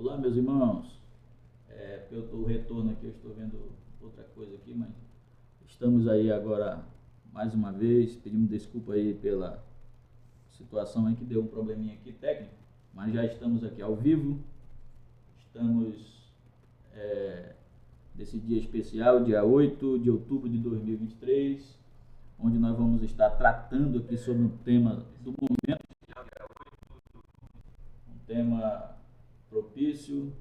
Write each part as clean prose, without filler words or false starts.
Olá, meus irmãos. Porque o retorno aqui, eu estou vendo outra coisa aqui, mas estamos aí agora mais uma vez. Pedimos desculpa aí pela situação aí que deu um probleminha aqui técnico, mas já estamos aqui ao vivo. Estamos nesse dia especial, dia 8 de outubro de 2023, onde nós vamos estar tratando aqui sobre um tema do momento, um tema propício,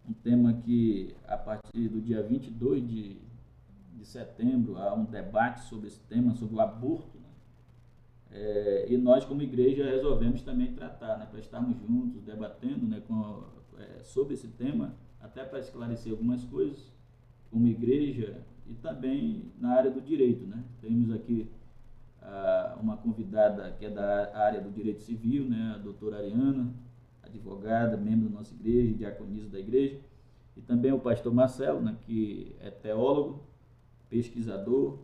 um tema que a partir do dia 22 de setembro há um debate sobre esse tema, sobre o aborto, né? E nós como igreja resolvemos também tratar, né, para estarmos juntos, debatendo, né, sobre esse tema, até para esclarecer algumas coisas como igreja e também na área do direito, né? Temos aqui uma convidada que é da área do direito civil, né, a doutora Ariana, advogada, membro da nossa igreja, diaconisa da igreja, e também o pastor Marcelo, né, que é teólogo, pesquisador,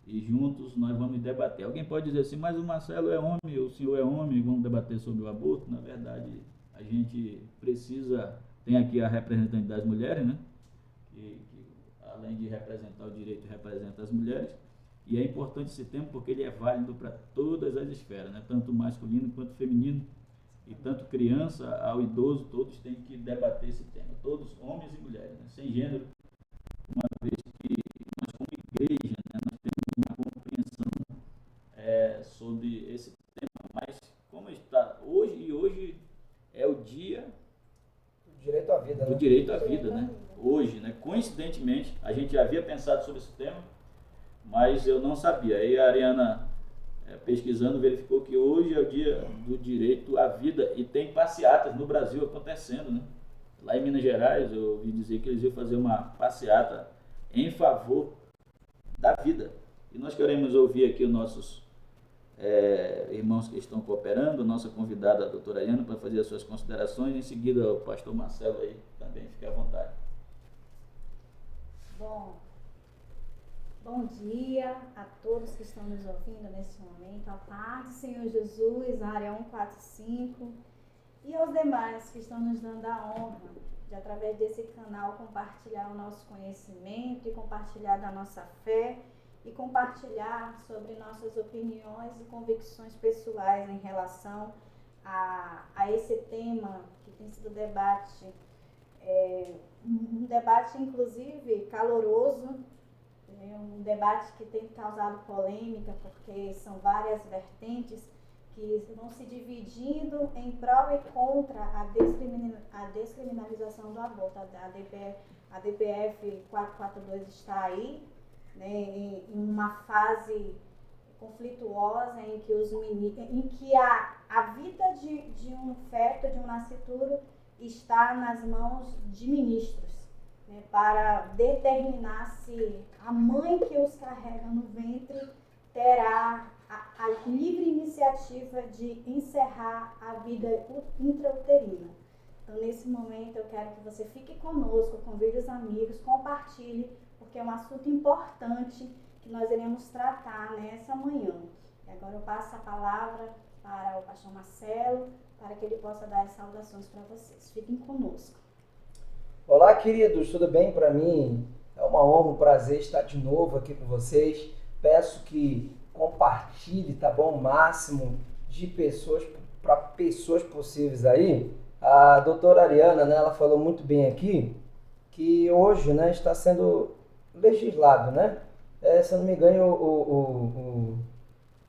e juntos nós vamos debater. Alguém pode dizer assim, mas o Marcelo é homem, o senhor é homem, vamos debater sobre o aborto? Na verdade, a gente precisa, tem aqui a representante das mulheres, né, que além de representar o direito, representa as mulheres, e é importante esse tema porque ele é válido para todas as esferas, né, tanto masculino quanto feminino, e tanto criança ao idoso, todos têm que debater esse tema, todos, homens e mulheres, né, sem gênero, uma vez que nós como igreja, né, nós temos uma compreensão sobre esse tema, mas como está hoje é o dia direito à vida, do direito à vida, né? Hoje, né? Coincidentemente, a gente já havia pensado sobre esse tema, mas eu não sabia. Aí a Ariana, pesquisando, verificou que hoje é o dia do direito à vida e tem passeatas no Brasil acontecendo, né? Lá em Minas Gerais, eu ouvi dizer que eles iam fazer uma passeata em favor da vida. E nós queremos ouvir aqui os nossos irmãos que estão cooperando, nossa convidada, a doutora Ariana, para fazer as suas considerações. Em seguida, o pastor Marcelo aí também, fique à vontade. Bom dia a todos que estão nos ouvindo nesse momento. A paz do Senhor Jesus, área 145, e aos demais que estão nos dando a honra de, através desse canal, compartilhar o nosso conhecimento e compartilhar da nossa fé e compartilhar sobre nossas opiniões e convicções pessoais em relação a esse tema que tem sido debate, um debate inclusive caloroso, um debate que tem causado polêmica, porque são várias vertentes que vão se dividindo em prol e contra a descriminalização do aborto. A DPF 442 está aí, né, em uma fase conflituosa em que a vida de um feto, de um nascituro, está nas mãos de ministros, né, para determinar se a mãe que os carrega no ventre terá a livre iniciativa de encerrar a vida intrauterina. Então, nesse momento, eu quero que você fique conosco, convide os amigos, compartilhe, porque é um assunto importante que nós iremos tratar nessa manhã. E agora eu passo a palavra para o pastor Marcelo, para que ele possa dar as saudações para vocês. Fiquem conosco. Olá, queridos, tudo bem? Para mim é uma honra, um prazer estar de novo aqui com vocês. Peço que compartilhe, tá bom? O máximo de pessoas, para pessoas possíveis aí. A doutora Ariana, né, ela falou muito bem aqui que hoje, né, está sendo legislado, né? Se eu não me engano,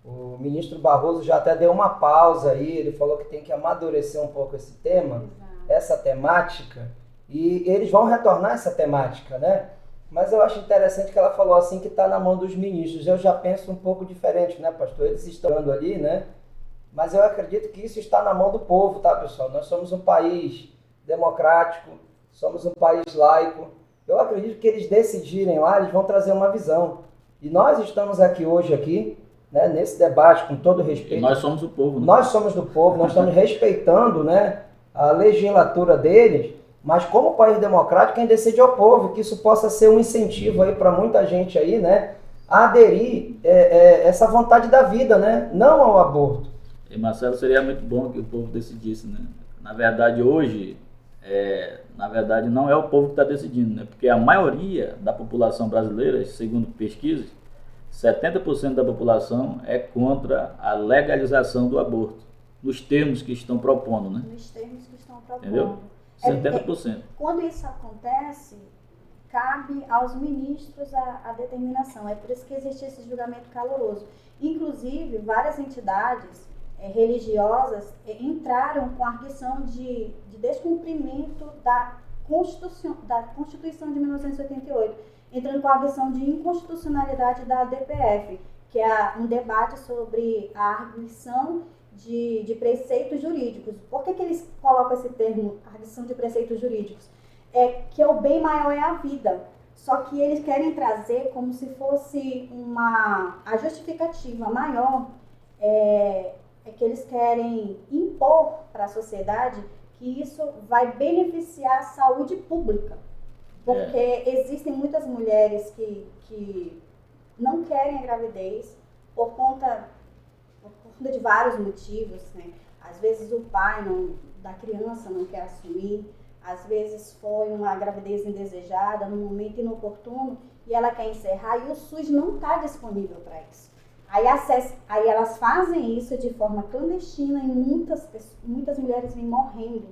o ministro Barroso já até deu uma pausa aí, ele falou que tem que amadurecer um pouco esse tema, exato, essa temática, e eles vão retornar essa temática, né? Mas eu acho interessante que ela falou assim que está na mão dos ministros. Eu já penso um pouco diferente, né, pastor? Eles estão dando ali, né? Mas eu acredito que isso está na mão do povo, tá, pessoal? Nós somos um país democrático, somos um país laico. Eu acredito que eles decidirem lá, eles vão trazer uma visão. E nós estamos hoje, né, nesse debate, com todo respeito. E nós somos o povo, né? Nós somos do povo, nós estamos respeitando, né, a legislatura deles, mas como país democrático, quem decide é o povo, que isso possa ser um incentivo aí para muita gente aí, né, a aderir essa vontade da vida, né, não ao aborto. E Marcelo, seria muito bom que o povo decidisse, né? Na verdade, hoje, na verdade, não é o povo que está decidindo, né? Porque a maioria da população brasileira, segundo pesquisas, 70% da população é contra a legalização do aborto, nos termos que estão propondo, né? Nos termos que estão propondo. Entendeu? 70%. Quando isso acontece, cabe aos ministros a determinação. É por isso que existe esse julgamento caloroso. Inclusive, várias entidades religiosas entraram com a arguição de descumprimento da Constituição de 1988, entrando com a arguição de inconstitucionalidade da DPF, que é um debate sobre a arguição de preceitos jurídicos. Por que eles colocam esse termo, arguição de preceitos jurídicos? É que o bem maior é a vida. Só que eles querem trazer como se fosse a justificativa maior, é que eles querem impor para a sociedade que isso vai beneficiar a saúde pública. Porque existem muitas mulheres que não querem a gravidez por conta de vários motivos, né? Às vezes o pai da criança não quer assumir, às vezes foi uma gravidez indesejada, num momento inoportuno, e ela quer encerrar, e o SUS não está disponível para isso. Aí elas fazem isso de forma clandestina e muitas mulheres vêm morrendo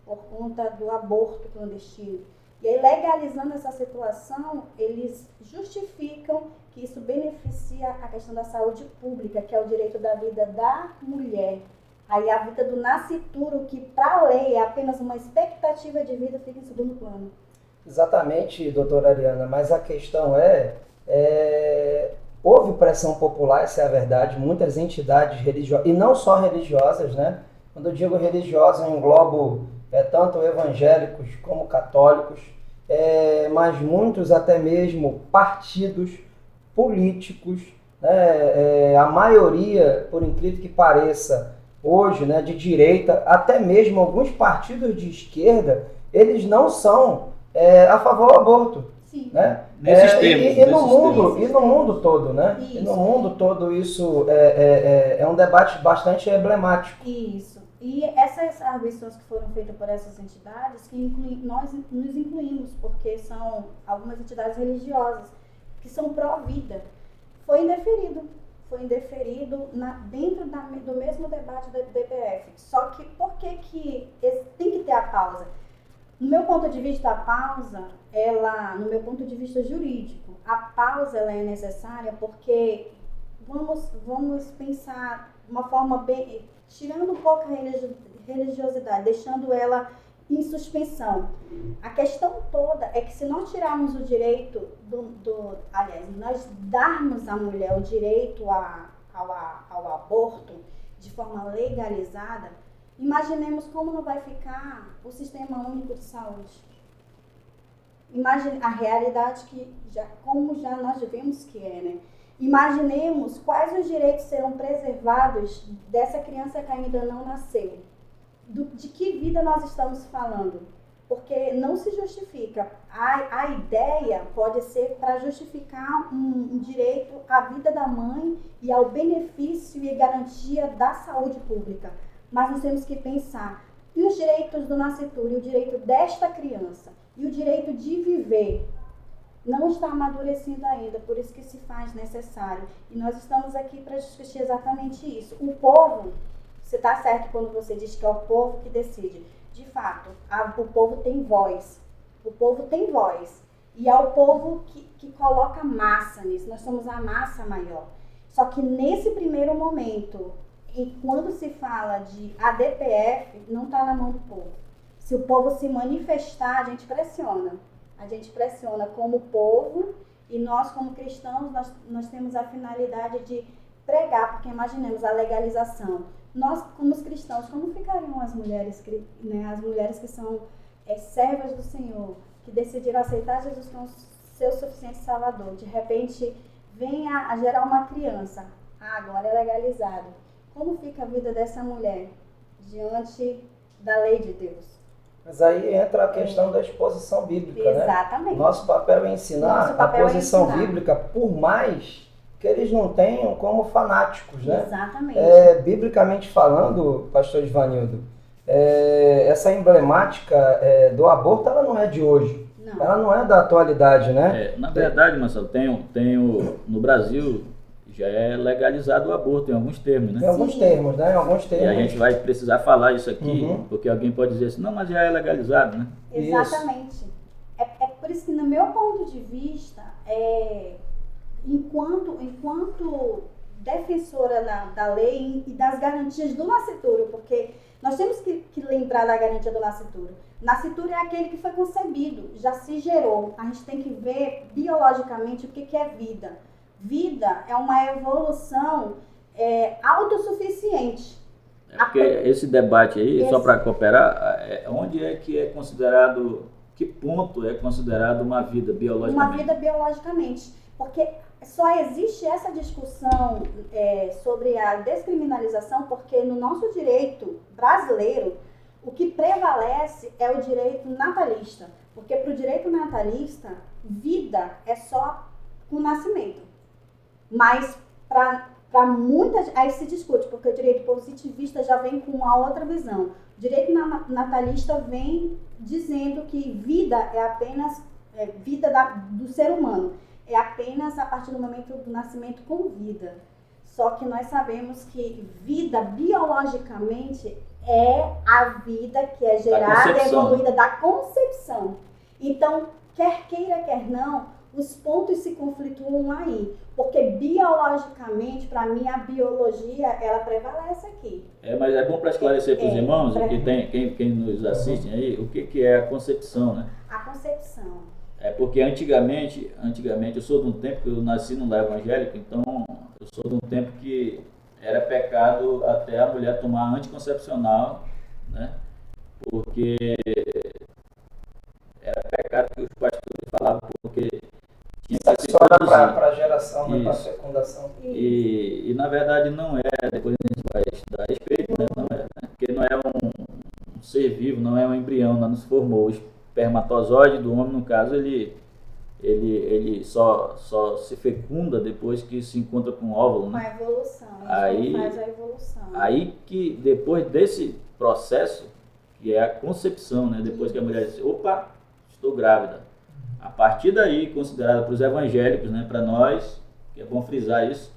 por conta do aborto clandestino. E aí, legalizando essa situação, eles justificam que isso beneficia a questão da saúde pública, que é o direito da vida da mulher. Aí a vida do nascituro, que para a lei é apenas uma expectativa de vida, fica em segundo plano. Exatamente, doutora Ariana, mas a questão houve pressão popular, essa é a verdade, muitas entidades religiosas, e não só religiosas, né? Quando eu digo religiosa, eu englobo tanto evangélicos como católicos, mas muitos até mesmo partidos políticos, né? A maioria, por incrível que pareça, hoje, né, de direita, até mesmo alguns partidos de esquerda, eles não são a favor do aborto. Sim. Né? Nesses termos. E no mundo todo, né? Isso. E no mundo todo isso é um debate bastante emblemático. Isso. E essas arguições que foram feitas por essas entidades, nós nos incluímos, porque são algumas entidades religiosas que são pró-vida, foi indeferido dentro do mesmo debate da DPF. Só que por que tem que ter a pausa? No meu ponto de vista, a pausa, no meu ponto de vista jurídico, a pausa ela é necessária porque vamos pensar de uma forma bem, tirando um pouco a religiosidade, deixando ela em suspensão. A questão toda é que se nós tirarmos o direito nós darmos à mulher o direito ao aborto de forma legalizada, imaginemos como não vai ficar o Sistema Único de Saúde. Imagine a realidade como nós vemos que é, né? Imaginemos quais os direitos serão preservados dessa criança que ainda não nasceu. De que vida nós estamos falando? Porque não se justifica. A ideia pode ser para justificar um direito à vida da mãe e ao benefício e garantia da saúde pública. Mas nós temos que pensar, e os direitos do nascituro, e o direito desta criança, e o direito de viver, não está amadurecendo ainda, por isso que se faz necessário. E nós estamos aqui para discutir exatamente isso. O povo, você está certo quando você diz que é o povo que decide. De fato, o povo tem voz. O povo tem voz. E é o povo que coloca massa nisso. Nós somos a massa maior. Só que nesse primeiro momento, e quando se fala de ADPF, não está na mão do povo. Se o povo se manifestar, a gente pressiona. A gente pressiona como povo, e nós como cristãos, nós temos a finalidade de pregar, porque imaginemos a legalização. Nós, como os cristãos, como ficariam as mulheres, né, as mulheres que são servas do Senhor, que decidiram aceitar Jesus como seu suficiente Salvador? De repente, vem a gerar uma criança. Agora é legalizado. Como fica a vida dessa mulher diante da lei de Deus? Mas aí entra a questão da exposição bíblica, Exatamente. né? Nosso papel é ensinar a posição bíblica, por mais que eles não tenham como fanáticos, né? Exatamente. Biblicamente falando, pastor Ivanildo, essa emblemática do aborto, ela não é de hoje. Não. Ela não é da atualidade, né? Na verdade, Marcelo, no Brasil já é legalizado o aborto em alguns termos, né? Em alguns termos, né? Em alguns termos. E a gente vai precisar falar isso aqui, Uhum. porque alguém pode dizer assim, não, mas já é legalizado, né? Exatamente. É por isso que, no meu ponto de vista, enquanto defensora da lei e das garantias do nascituro, porque nós temos que lembrar da garantia do nascituro. Nascituro é aquele que foi concebido, já se gerou. A gente tem que ver biologicamente o que é vida. Vida é uma evolução autossuficiente. Porque esse debate aí, só para cooperar, onde é que é considerado, que ponto é considerado uma vida biologicamente? Uma vida biologicamente. Porque só existe essa discussão sobre a descriminalização porque no nosso direito brasileiro, o que prevalece é o direito natalista. Porque para o direito natalista, vida é só com nascimento. Mas para muitas, aí se discute, porque o direito positivista já vem com uma outra visão. O direito natalista vem dizendo que vida é apenas vida do ser humano. É apenas a partir do momento do nascimento com vida. Só que nós sabemos que vida biologicamente é a vida que é gerada e evoluída da concepção. Então, quer queira, quer não, os pontos se conflituam aí. Porque biologicamente, para mim, a biologia, ela prevalece aqui. Mas é bom para esclarecer para os irmãos, que quem nos assiste aí, o que é a concepção, né? A concepção. Porque antigamente, eu sou de um tempo que eu nasci no lar evangélico, então eu sou de um tempo que era pecado até a mulher tomar anticoncepcional, né? Porque era pecado que os pastores falavam, porque tinha que se só produzir. para a geração, né? Para a fecundação. E na verdade não é, depois a gente vai estudar a respeito, né? Não é, né? Porque não é um ser vivo, não é um embrião, não se formou. O espermatozoide do homem, no caso, ele só se fecunda depois que se encontra com o óvulo, né? Com a evolução, aí faz a evolução. Aí que depois desse processo, que é a concepção, né? Depois que a mulher diz, opa, estou grávida. A partir daí, considerada para os evangélicos, né? Para nós, que é bom frisar isso,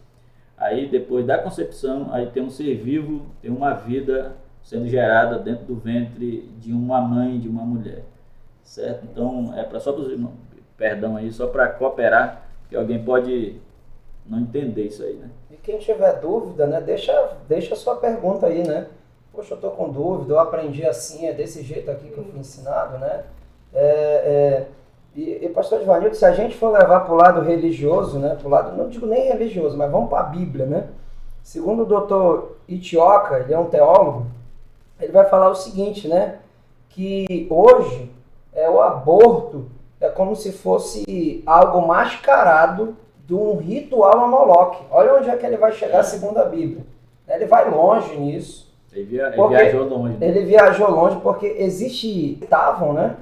aí depois da concepção, aí tem um ser vivo, tem uma vida sendo gerada dentro do ventre de uma mãe, de uma mulher. Certo? Então, só para os irmãos, perdão aí, só para cooperar, que alguém pode não entender isso aí, né? E quem tiver dúvida, né, deixa a sua pergunta aí, né? Poxa, eu tô com dúvida, eu aprendi assim, é desse jeito aqui que eu fui ensinado, né? E pastor Ivanildo, se a gente for levar para o lado religioso, né, pro lado, não digo nem religioso, mas vamos para a Bíblia, né? Segundo o doutor Itioca, ele é um teólogo, ele vai falar o seguinte, né? Que hoje o aborto é como se fosse algo mascarado de um ritual a Moloque. Olha onde é que ele vai chegar segundo a Bíblia. Ele vai longe nisso. Ele viajou longe. Ele viajou longe porque estavam, né,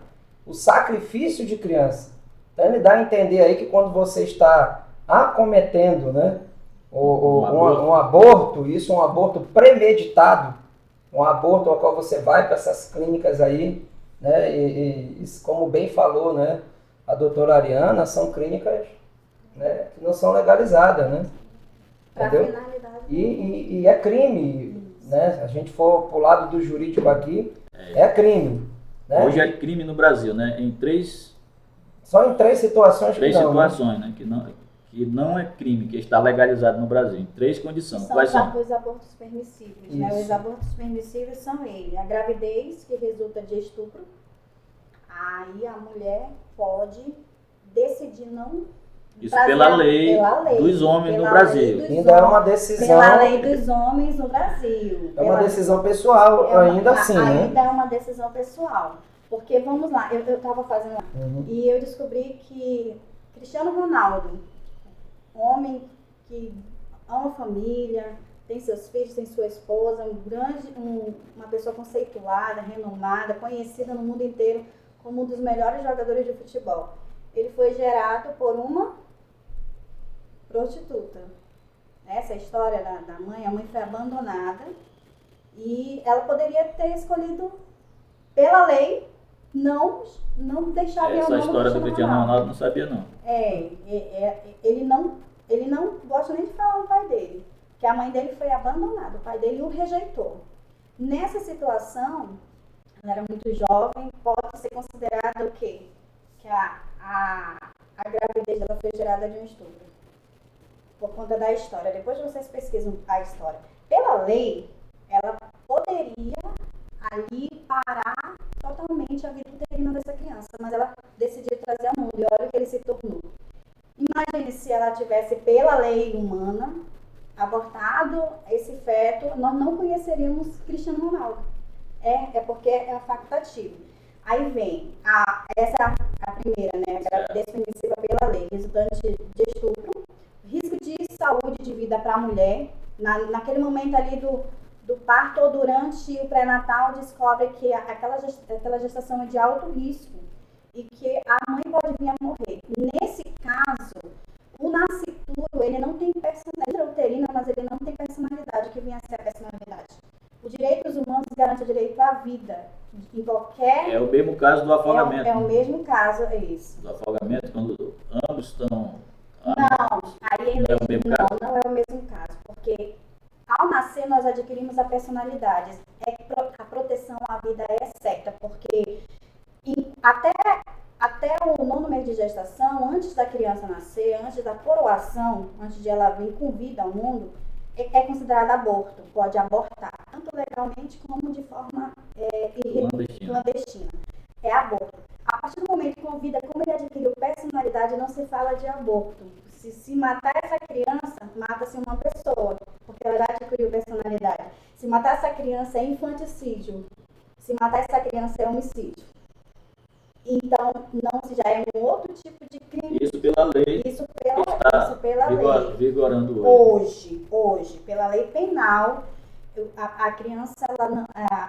o sacrifício de criança. Então ele dá a entender aí que quando você está acometendo, né, um aborto, isso é um aborto premeditado, um aborto ao qual você vai para essas clínicas aí, né, e como bem falou, né, a doutora Ariana, são clínicas, né, que não são legalizadas, né? Entendeu? E é crime, né? Se a gente for pro lado do jurídico aqui, é crime. Né? Hoje é crime no Brasil, né? Só em 3 situações que não, né? Que não é crime, que está legalizado no Brasil, em 3 condições. Quais são? Os abortos permissíveis, né? Os abortos permissíveis são a gravidez que resulta de estupro. Aí a mulher pode decidir não... Isso pela lei dos homens no Brasil. Ainda é uma decisão... Pela lei dos homens no Brasil. É uma decisão pessoal, ainda assim, né? Ainda é uma decisão pessoal. Porque, vamos lá, eu estava fazendo... E eu descobri que Cristiano Ronaldo, homem que ama família, tem seus filhos, tem sua esposa, uma pessoa conceituada, renomada, conhecida no mundo inteiro como um dos melhores jogadores de futebol. Ele foi gerado por uma prostituta. Essa é a história da mãe. A mãe foi abandonada E ela poderia ter escolhido, pela lei, não deixar Essa Cristiano história do Cristiano Ronaldo não sabia, não. Ele não gosta nem de falar do pai dele, que a mãe dele foi abandonada, o pai dele o rejeitou. Nessa situação, ela era muito jovem, pode ser considerado o quê? Que a gravidez dela foi gerada de um estupro, por conta da história. Depois vocês pesquisam a história. Pela lei, ela poderia ali parar totalmente a vida uterina dessa criança, mas ela decidiu trazer ao mundo, e olha o que ele se tornou. Imagine se ela tivesse, pela lei humana, abortado esse feto, nós não conheceríamos Cristiano Ronaldo. É porque é facultativo. Aí vem, essa é a primeira, né? A gravidez permissiva pela lei, resultante de estupro, risco de saúde de vida para a mulher, naquele momento ali do parto ou durante o pré-natal, descobre que aquela gestação é de alto risco e que a mãe pode vir a morrer. Nesse caso, o nascituro, ele não tem personalidade uterina, mas ele não tem personalidade, que vinha a ser a personalidade. Os direitos humanos garantem o direito à vida. Em qualquer... É o mesmo caso do afogamento. É o mesmo caso, é isso. Do afogamento, quando ambos estão... Não, aí não é o mesmo caso? Não é o mesmo caso, porque ao nascer nós adquirimos a personalidade. A proteção à vida é certa, porque até o 9º mês de gestação, antes da criança nascer, antes da coroação, antes de ela vir com vida ao mundo, é considerado aborto, pode abortar, tanto legalmente como de forma clandestina. É aborto. A partir do momento que convida, como ele adquiriu personalidade, não se fala de aborto. Se matar essa criança, mata-se uma pessoa, porque ela já adquiriu personalidade. Se matar essa criança é infanticídio. Se matar essa criança é homicídio. Então, não já é um outro tipo de crime. Isso pela lei. Isso pela lei. Vigorando Hoje, pela lei penal, a criança,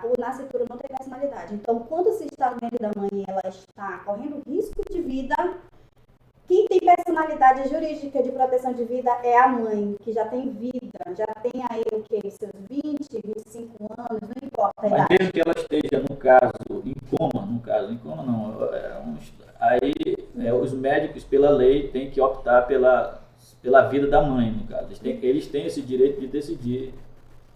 o nascituro não tem personalidade. Então, quando se está no ventre da mãe e ela está correndo risco de vida, quem tem personalidade jurídica de proteção de vida é a mãe, que já tem vida, já tem aí o quê? Seus 20, 25 anos, não importa a idade. Mas mesmo que ela esteja, no caso, em coma não, aí os médicos, pela lei, têm que optar pela vida da mãe, no caso. Eles têm esse direito de decidir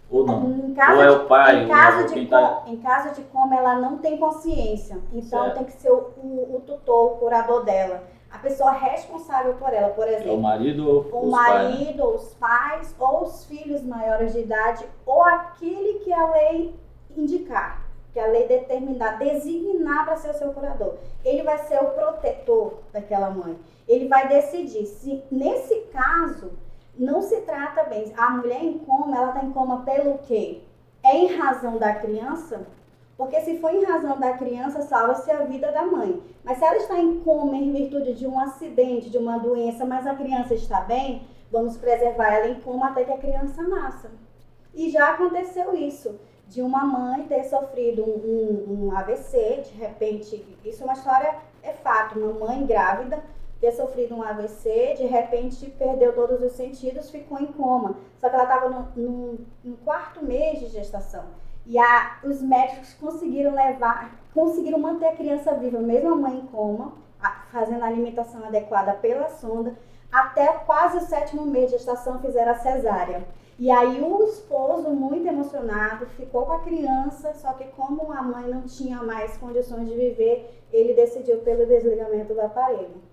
ou não. Ou é o pai, em caso de coma, ela não tem consciência. Então, certo. Tem que ser o tutor, o curador dela. A pessoa responsável por ela, por exemplo. É o marido ou os pais, ou os filhos maiores de idade, ou aquele que a lei indicar, que a lei designar para ser o seu curador. Ele vai ser o protetor daquela mãe. Ele vai decidir se, nesse caso, não se trata bem. A mulher em coma, ela está em coma pelo quê? É em razão da criança? Porque se for em razão da criança, salva-se a vida da mãe. Mas se ela está em coma em virtude de um acidente, de uma doença, mas a criança está bem, vamos preservar ela em coma até que a criança nasça. E já aconteceu isso, de uma mãe ter sofrido um AVC, de repente, isso é uma história, é fato, uma mãe grávida ter sofrido um AVC, de repente perdeu todos os sentidos, ficou em coma. Só que ela estava no 4º mês de gestação. E os médicos conseguiram manter a criança viva, mesmo a mãe em coma, fazendo a alimentação adequada pela sonda, até quase o 7º mês de gestação fizeram a cesárea. E aí o esposo, muito emocionado, ficou com a criança, só que como a mãe não tinha mais condições de viver, ele decidiu pelo desligamento do aparelho.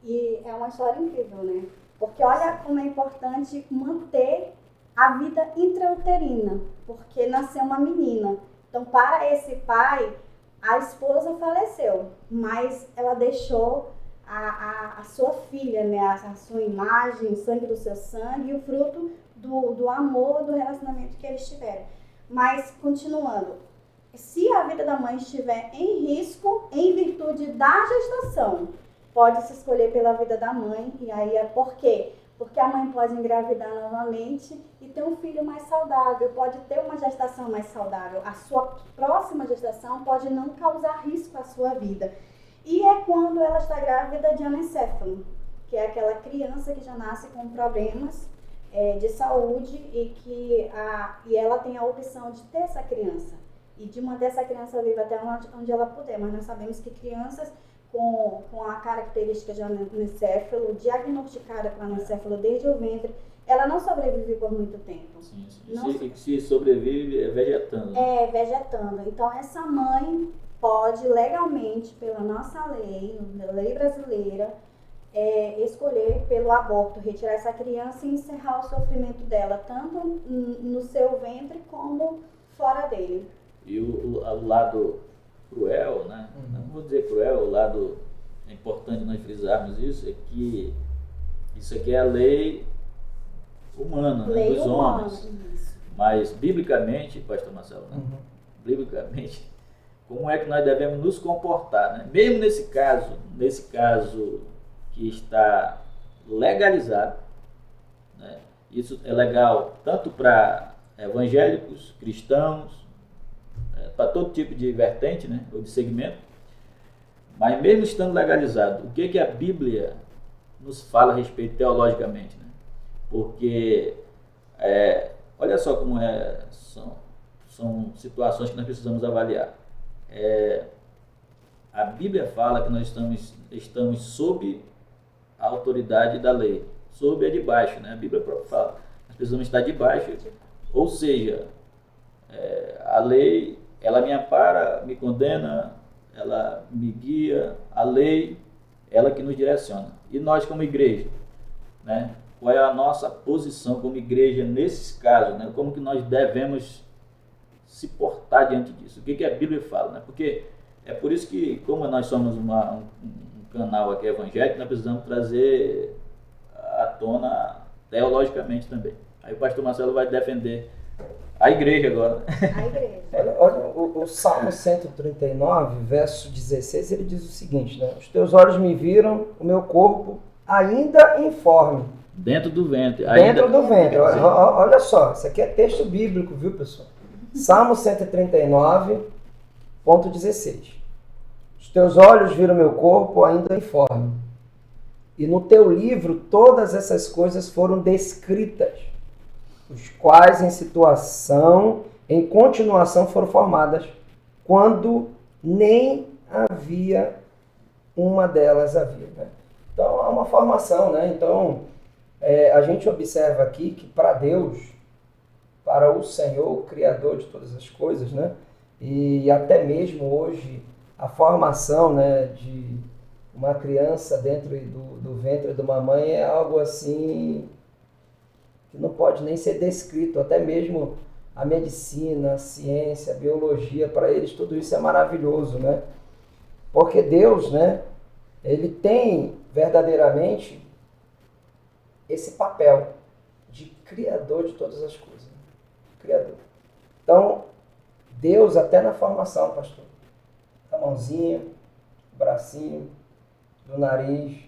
E é uma história incrível, né? Porque olha como é importante manter a vida intrauterina, porque nasceu uma menina. Então, para esse pai, a esposa faleceu, mas ela deixou a sua filha, né? A sua imagem, o sangue do seu sangue e o fruto do amor, do relacionamento que eles tiveram. Mas, continuando, se a vida da mãe estiver em risco, em virtude da gestação, pode-se escolher pela vida da mãe, e aí é por quê? Porque a mãe pode engravidar novamente e ter um filho mais saudável, pode ter uma gestação mais saudável. A sua próxima gestação pode não causar risco à sua vida. E é quando ela está grávida de anencefalo, que é aquela criança que já nasce com problemas de saúde e ela tem a opção de ter essa criança e de manter essa criança viva até onde ela puder. Mas nós sabemos que crianças com a característica de anencefalo, diagnosticada com anencefalo desde o ventre, ela não sobrevive por muito tempo. Sim. Se sobrevive é vegetando. É, vegetando. Então, essa mãe pode legalmente, pela nossa lei, lei brasileira, escolher pelo aborto, retirar essa criança e encerrar o sofrimento dela, tanto no seu ventre como fora dele. E o lado cruel, né? Não vou dizer cruel, o lado é importante nós frisarmos isso, é que isso aqui é a lei humana, né, dos homens. Isso. Mas biblicamente, pastor Marcelo, né? Biblicamente, como é que nós devemos nos comportar, né? Mesmo nesse caso que está legalizado, né? Isso é legal tanto para evangélicos, cristãos, para todo tipo de vertente, né? Ou de segmento, mas mesmo estando legalizado, o que a Bíblia nos fala a respeito teologicamente, né? Porque olha só como são situações que nós precisamos avaliar. A Bíblia fala que nós estamos sob a autoridade da lei. Sob é de baixo, né? A Bíblia própria fala. Nós precisamos estar debaixo, ou seja, a lei, ela me ampara, me condena, ela me guia, a lei, ela que nos direciona. E nós como igreja, né? Qual é a nossa posição como igreja nesses casos, né? Como que nós devemos se portar diante disso? O que a Bíblia fala, né? Porque é por isso que, como nós somos um canal aqui evangélico, nós precisamos trazer à tona teologicamente também. Aí o pastor Marcelo vai defender a igreja agora. A igreja. Olha, o Salmo 139, verso 16, ele diz o seguinte, né? Os teus olhos me viram, o meu corpo ainda informe. Dentro do ventre. Dentro do ventre. Olha só, isso aqui é texto bíblico, viu, pessoal? Salmo 139.16. Os teus olhos viram meu corpo ainda informe. E no teu livro todas essas coisas foram descritas, os quais em continuação foram formadas, quando nem havia uma delas havia. Né? Então, há uma formação, né? Então, a gente observa aqui que para Deus, para o Senhor, o Criador de todas as coisas, né? E até mesmo hoje, a formação, né, de uma criança dentro do ventre de uma mãe é algo assim que não pode nem ser descrito. Até mesmo a medicina, a ciência, a biologia, para eles tudo isso é maravilhoso, né? Porque Deus, né, ele tem verdadeiramente esse papel de criador de todas as coisas. Né? Criador. Então, Deus até na formação, pastor, a mãozinha, o bracinho, do nariz,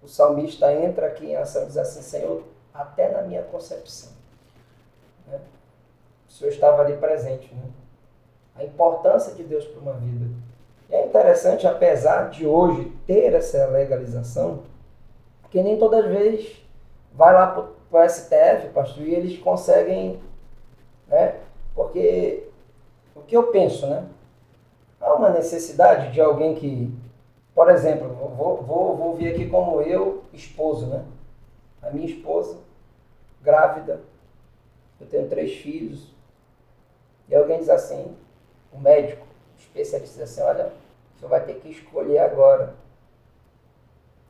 o salmista entra aqui em ação e diz assim, Senhor, até na minha concepção. Né? O Senhor estava ali presente. Né? A importância de Deus para uma vida. E é interessante, apesar de hoje ter essa legalização, que nem todas as vezes vai lá para o STF, pastor, e eles conseguem, né? Porque o que eu penso, né? Há uma necessidade de alguém que, por exemplo, vou vir aqui como eu, esposo, né? A minha esposa, grávida, eu tenho 3 filhos, e alguém diz assim, o médico, o especialista diz assim, olha, você vai ter que escolher agora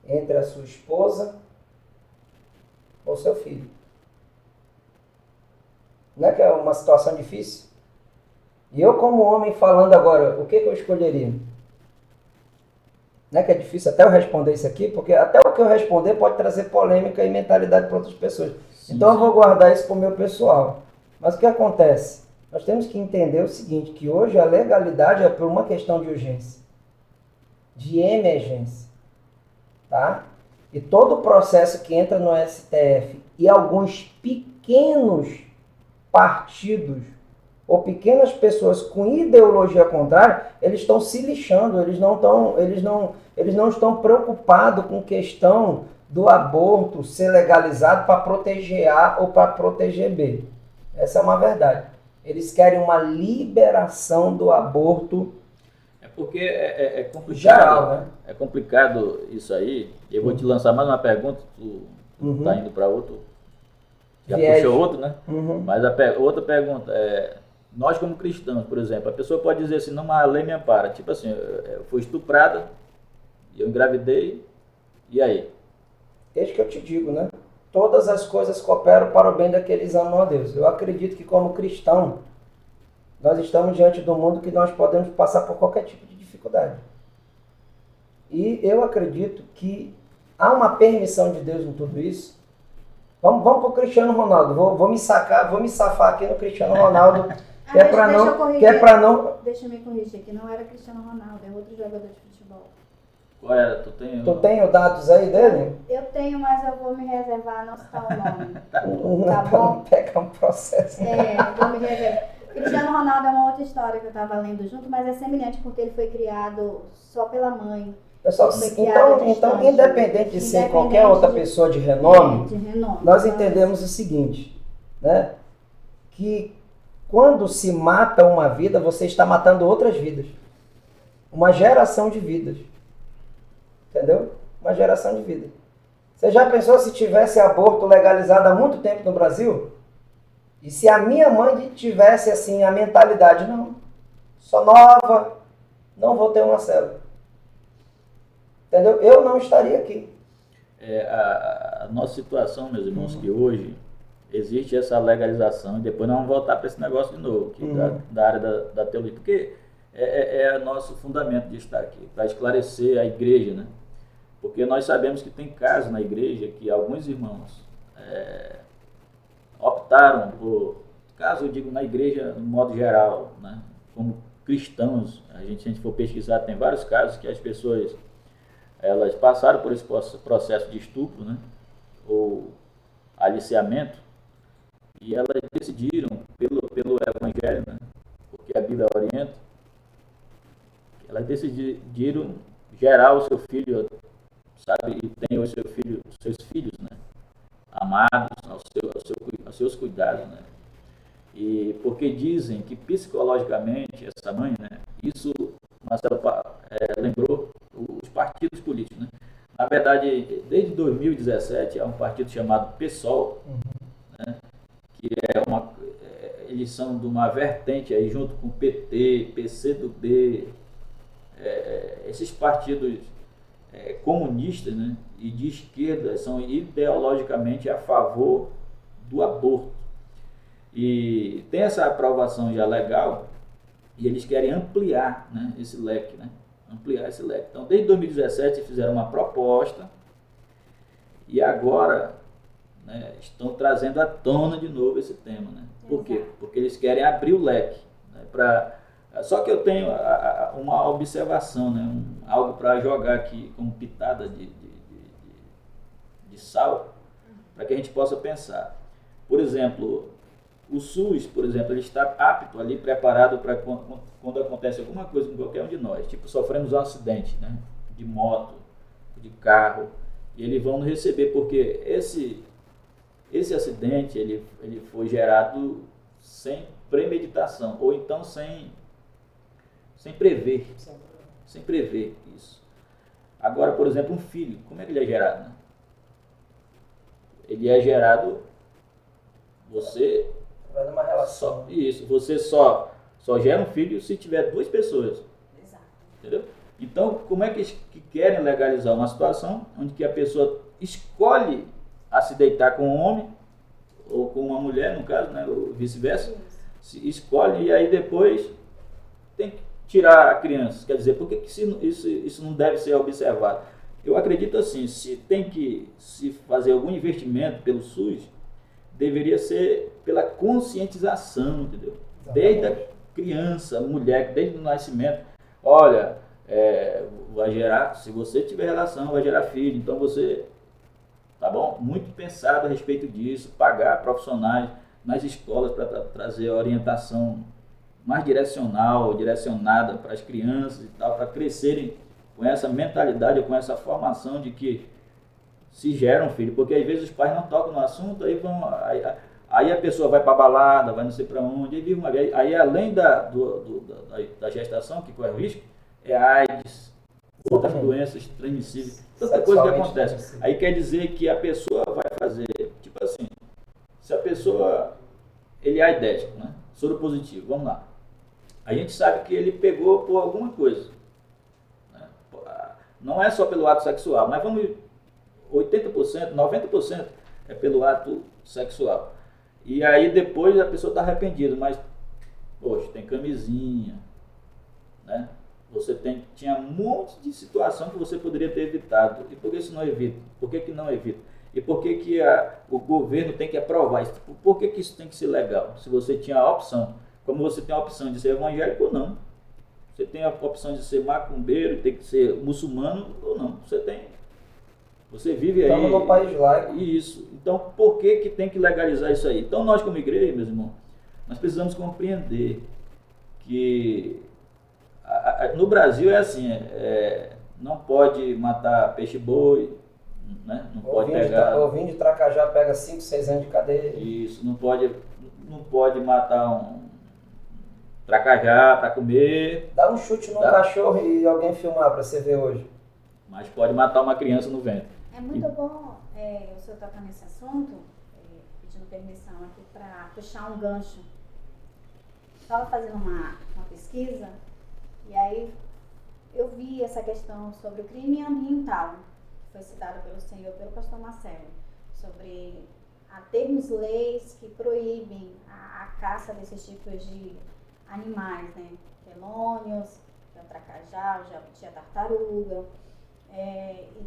entre a sua esposa ou seu filho. Não é que é uma situação difícil? E eu como homem falando agora, o que eu escolheria? Não é que é difícil até eu responder isso aqui, porque até o que eu responder pode trazer polêmica e mentalidade para outras pessoas. Sim, então eu vou guardar isso para o meu pessoal. Mas o que acontece? Nós temos que entender o seguinte, que hoje a legalidade é por uma questão de urgência, de emergência, tá? E todo o processo que entra no STF e alguns pequenos partidos ou pequenas pessoas com ideologia contrária, eles estão se lixando, eles não estão preocupados com questão do aborto ser legalizado para proteger A ou para proteger B. Essa é uma verdade. Eles querem uma liberação do aborto. É porque é complicado. Geral, né? É complicado isso aí. Eu vou te lançar mais uma pergunta, tu tá indo para outro. Já puxou outro, né? Mas outra pergunta é, nós como cristãos, por exemplo, a pessoa pode dizer assim, não, mas a lei me ampara. Tipo assim, eu fui estuprada, eu engravidei, e aí? Desde que eu te digo, né? Todas as coisas cooperam para o bem daqueles que amam a Deus. Eu acredito que como cristão, nós estamos diante do mundo que nós podemos passar por qualquer tipo de dificuldade. E eu acredito que há uma permissão de Deus em tudo isso. Vamos para o Cristiano Ronaldo. Vou me safar aqui no Cristiano Ronaldo. que é para não. Deixa eu me corrigir, que não era Cristiano Ronaldo, é outro jogador de futebol. Qual era? Tu tem os dados aí dele? Eu tenho, mas eu vou me reservar, não citar o nome. Tá bom? Não pegar um processo. Eu vou me reservar. Cristiano Ronaldo é uma outra história que eu estava lendo junto, mas é semelhante porque ele foi criado só pela mãe. Pessoal, então, independente de ser qualquer outra pessoa de renome, nós entendemos o seguinte, né? Que quando se mata uma vida, você está matando outras vidas. Uma geração de vidas. Entendeu? Uma geração de vida. Você já pensou se tivesse aborto legalizado há muito tempo no Brasil? E se a minha mãe tivesse assim a mentalidade, não, sou nova, não vou ter uma célula. Entendeu? Eu não estaria aqui. A nossa situação, meus irmãos, que hoje existe essa legalização, e depois nós vamos voltar para esse negócio de novo, que da área da teologia, porque é nosso fundamento de estar aqui, para esclarecer a igreja, né? Porque nós sabemos que tem casos na igreja que alguns irmãos optaram por, caso eu digo na igreja no modo geral, né? Como cristãos, se a gente for pesquisar, tem vários casos que as pessoas elas passaram por esse processo de estupro, né? Ou aliciamento, e elas decidiram pelo evangelho, né? Porque a Bíblia orienta, elas decidiram gerar o seu filho, sabe, e tem os seus filhos, né? Amados aos seus cuidados, né? E porque dizem que psicologicamente essa mãe, né? Isso Marcelo lembrou os partidos políticos, né? Na verdade, desde 2017 há um partido chamado PSOL, né? Que eles são de uma vertente aí junto com o PT, PCdoB, esses partidos comunistas, né? E de esquerda são ideologicamente a favor do aborto. E tem essa aprovação já legal e eles querem ampliar, né, esse leque, né? Ampliar esse leque. Então, desde 2017 fizeram uma proposta e agora, né, estão trazendo à tona de novo esse tema, né? Por quê? Porque eles querem abrir o leque, né, só que eu tenho uma observação, né, algo para jogar aqui como pitada de sal, para que a gente possa pensar. Por exemplo, o SUS, por exemplo, ele está apto ali, preparado para quando acontece alguma coisa com qualquer um de nós, tipo sofremos um acidente, né, de moto, de carro, e eles vão nos receber, porque esse acidente ele foi gerado sem premeditação, ou então sem prever isso. Agora, por exemplo, um filho, como é que ele é gerado, né? Ele é gerado, você uma relação. Você só gera um filho se tiver duas pessoas. Exato. Entendeu? Então, como é que querem legalizar uma situação onde que a pessoa escolhe a se deitar com um homem ou com uma mulher, no caso, né, ou vice-versa, se escolhe e aí depois tem que tirar a criança. Quer dizer, por que isso não deve ser observado? Eu acredito assim, se tem que se fazer algum investimento pelo SUS, deveria ser pela conscientização, entendeu? Desde a criança, mulher, desde o nascimento. Olha, vai gerar, se você tiver relação, vai gerar filho, então você, tá bom? Muito pensado a respeito disso, pagar profissionais nas escolas para trazer orientação mais direcionada para as crianças e tal, para crescerem com essa mentalidade, com essa formação de que se gera um filho, porque às vezes os pais não tocam no assunto, aí a pessoa vai para balada, vai não sei para onde, aí além da gestação, que corre o risco, é AIDS, outras doenças transmissíveis, tanta coisa que acontece. Aí quer dizer que a pessoa vai fazer, tipo assim, se a pessoa, ele é aidético, né? Soro positivo, vamos lá. A gente sabe que ele pegou por alguma coisa, né? Não é só pelo ato sexual, mas vamos 80%, 90% é pelo ato sexual. E aí depois a pessoa está arrependida, mas, poxa, tem camisinha, né? Você tinha um monte de situação que você poderia ter evitado. E por que isso não evita? Por que não evita? E por que o governo tem que aprovar isso? Por que isso tem que ser legal? Se você tinha a opção, como você tem a opção de ser evangélico ou não. Você tem a opção de ser macumbeiro, tem que ser muçulmano ou não. Você vive aí. Estamos no país laico. Isso. Então, por que tem que legalizar isso aí? Então, nós como igreja, meus irmãos, nós precisamos compreender que no Brasil é assim, não pode matar peixe-boi, né? Não pode pegar... Ovinho de Tracajá pega 5, 6 anos de cadeia. Isso, não pode matar um tracajá para comer. Dá um chute num cachorro e alguém filmar para você ver hoje. Mas pode matar uma criança no ventre. É muito bom o senhor tocar nesse assunto, pedindo permissão aqui para puxar um gancho. Estava fazendo uma pesquisa e aí eu vi essa questão sobre o crime ambiental, que foi citado pelo senhor, pelo pastor Marcelo, sobre termos leis que proíbem a caça desses tipos de animais, né? Felônios, o tracajá, o jabuti, a tartaruga.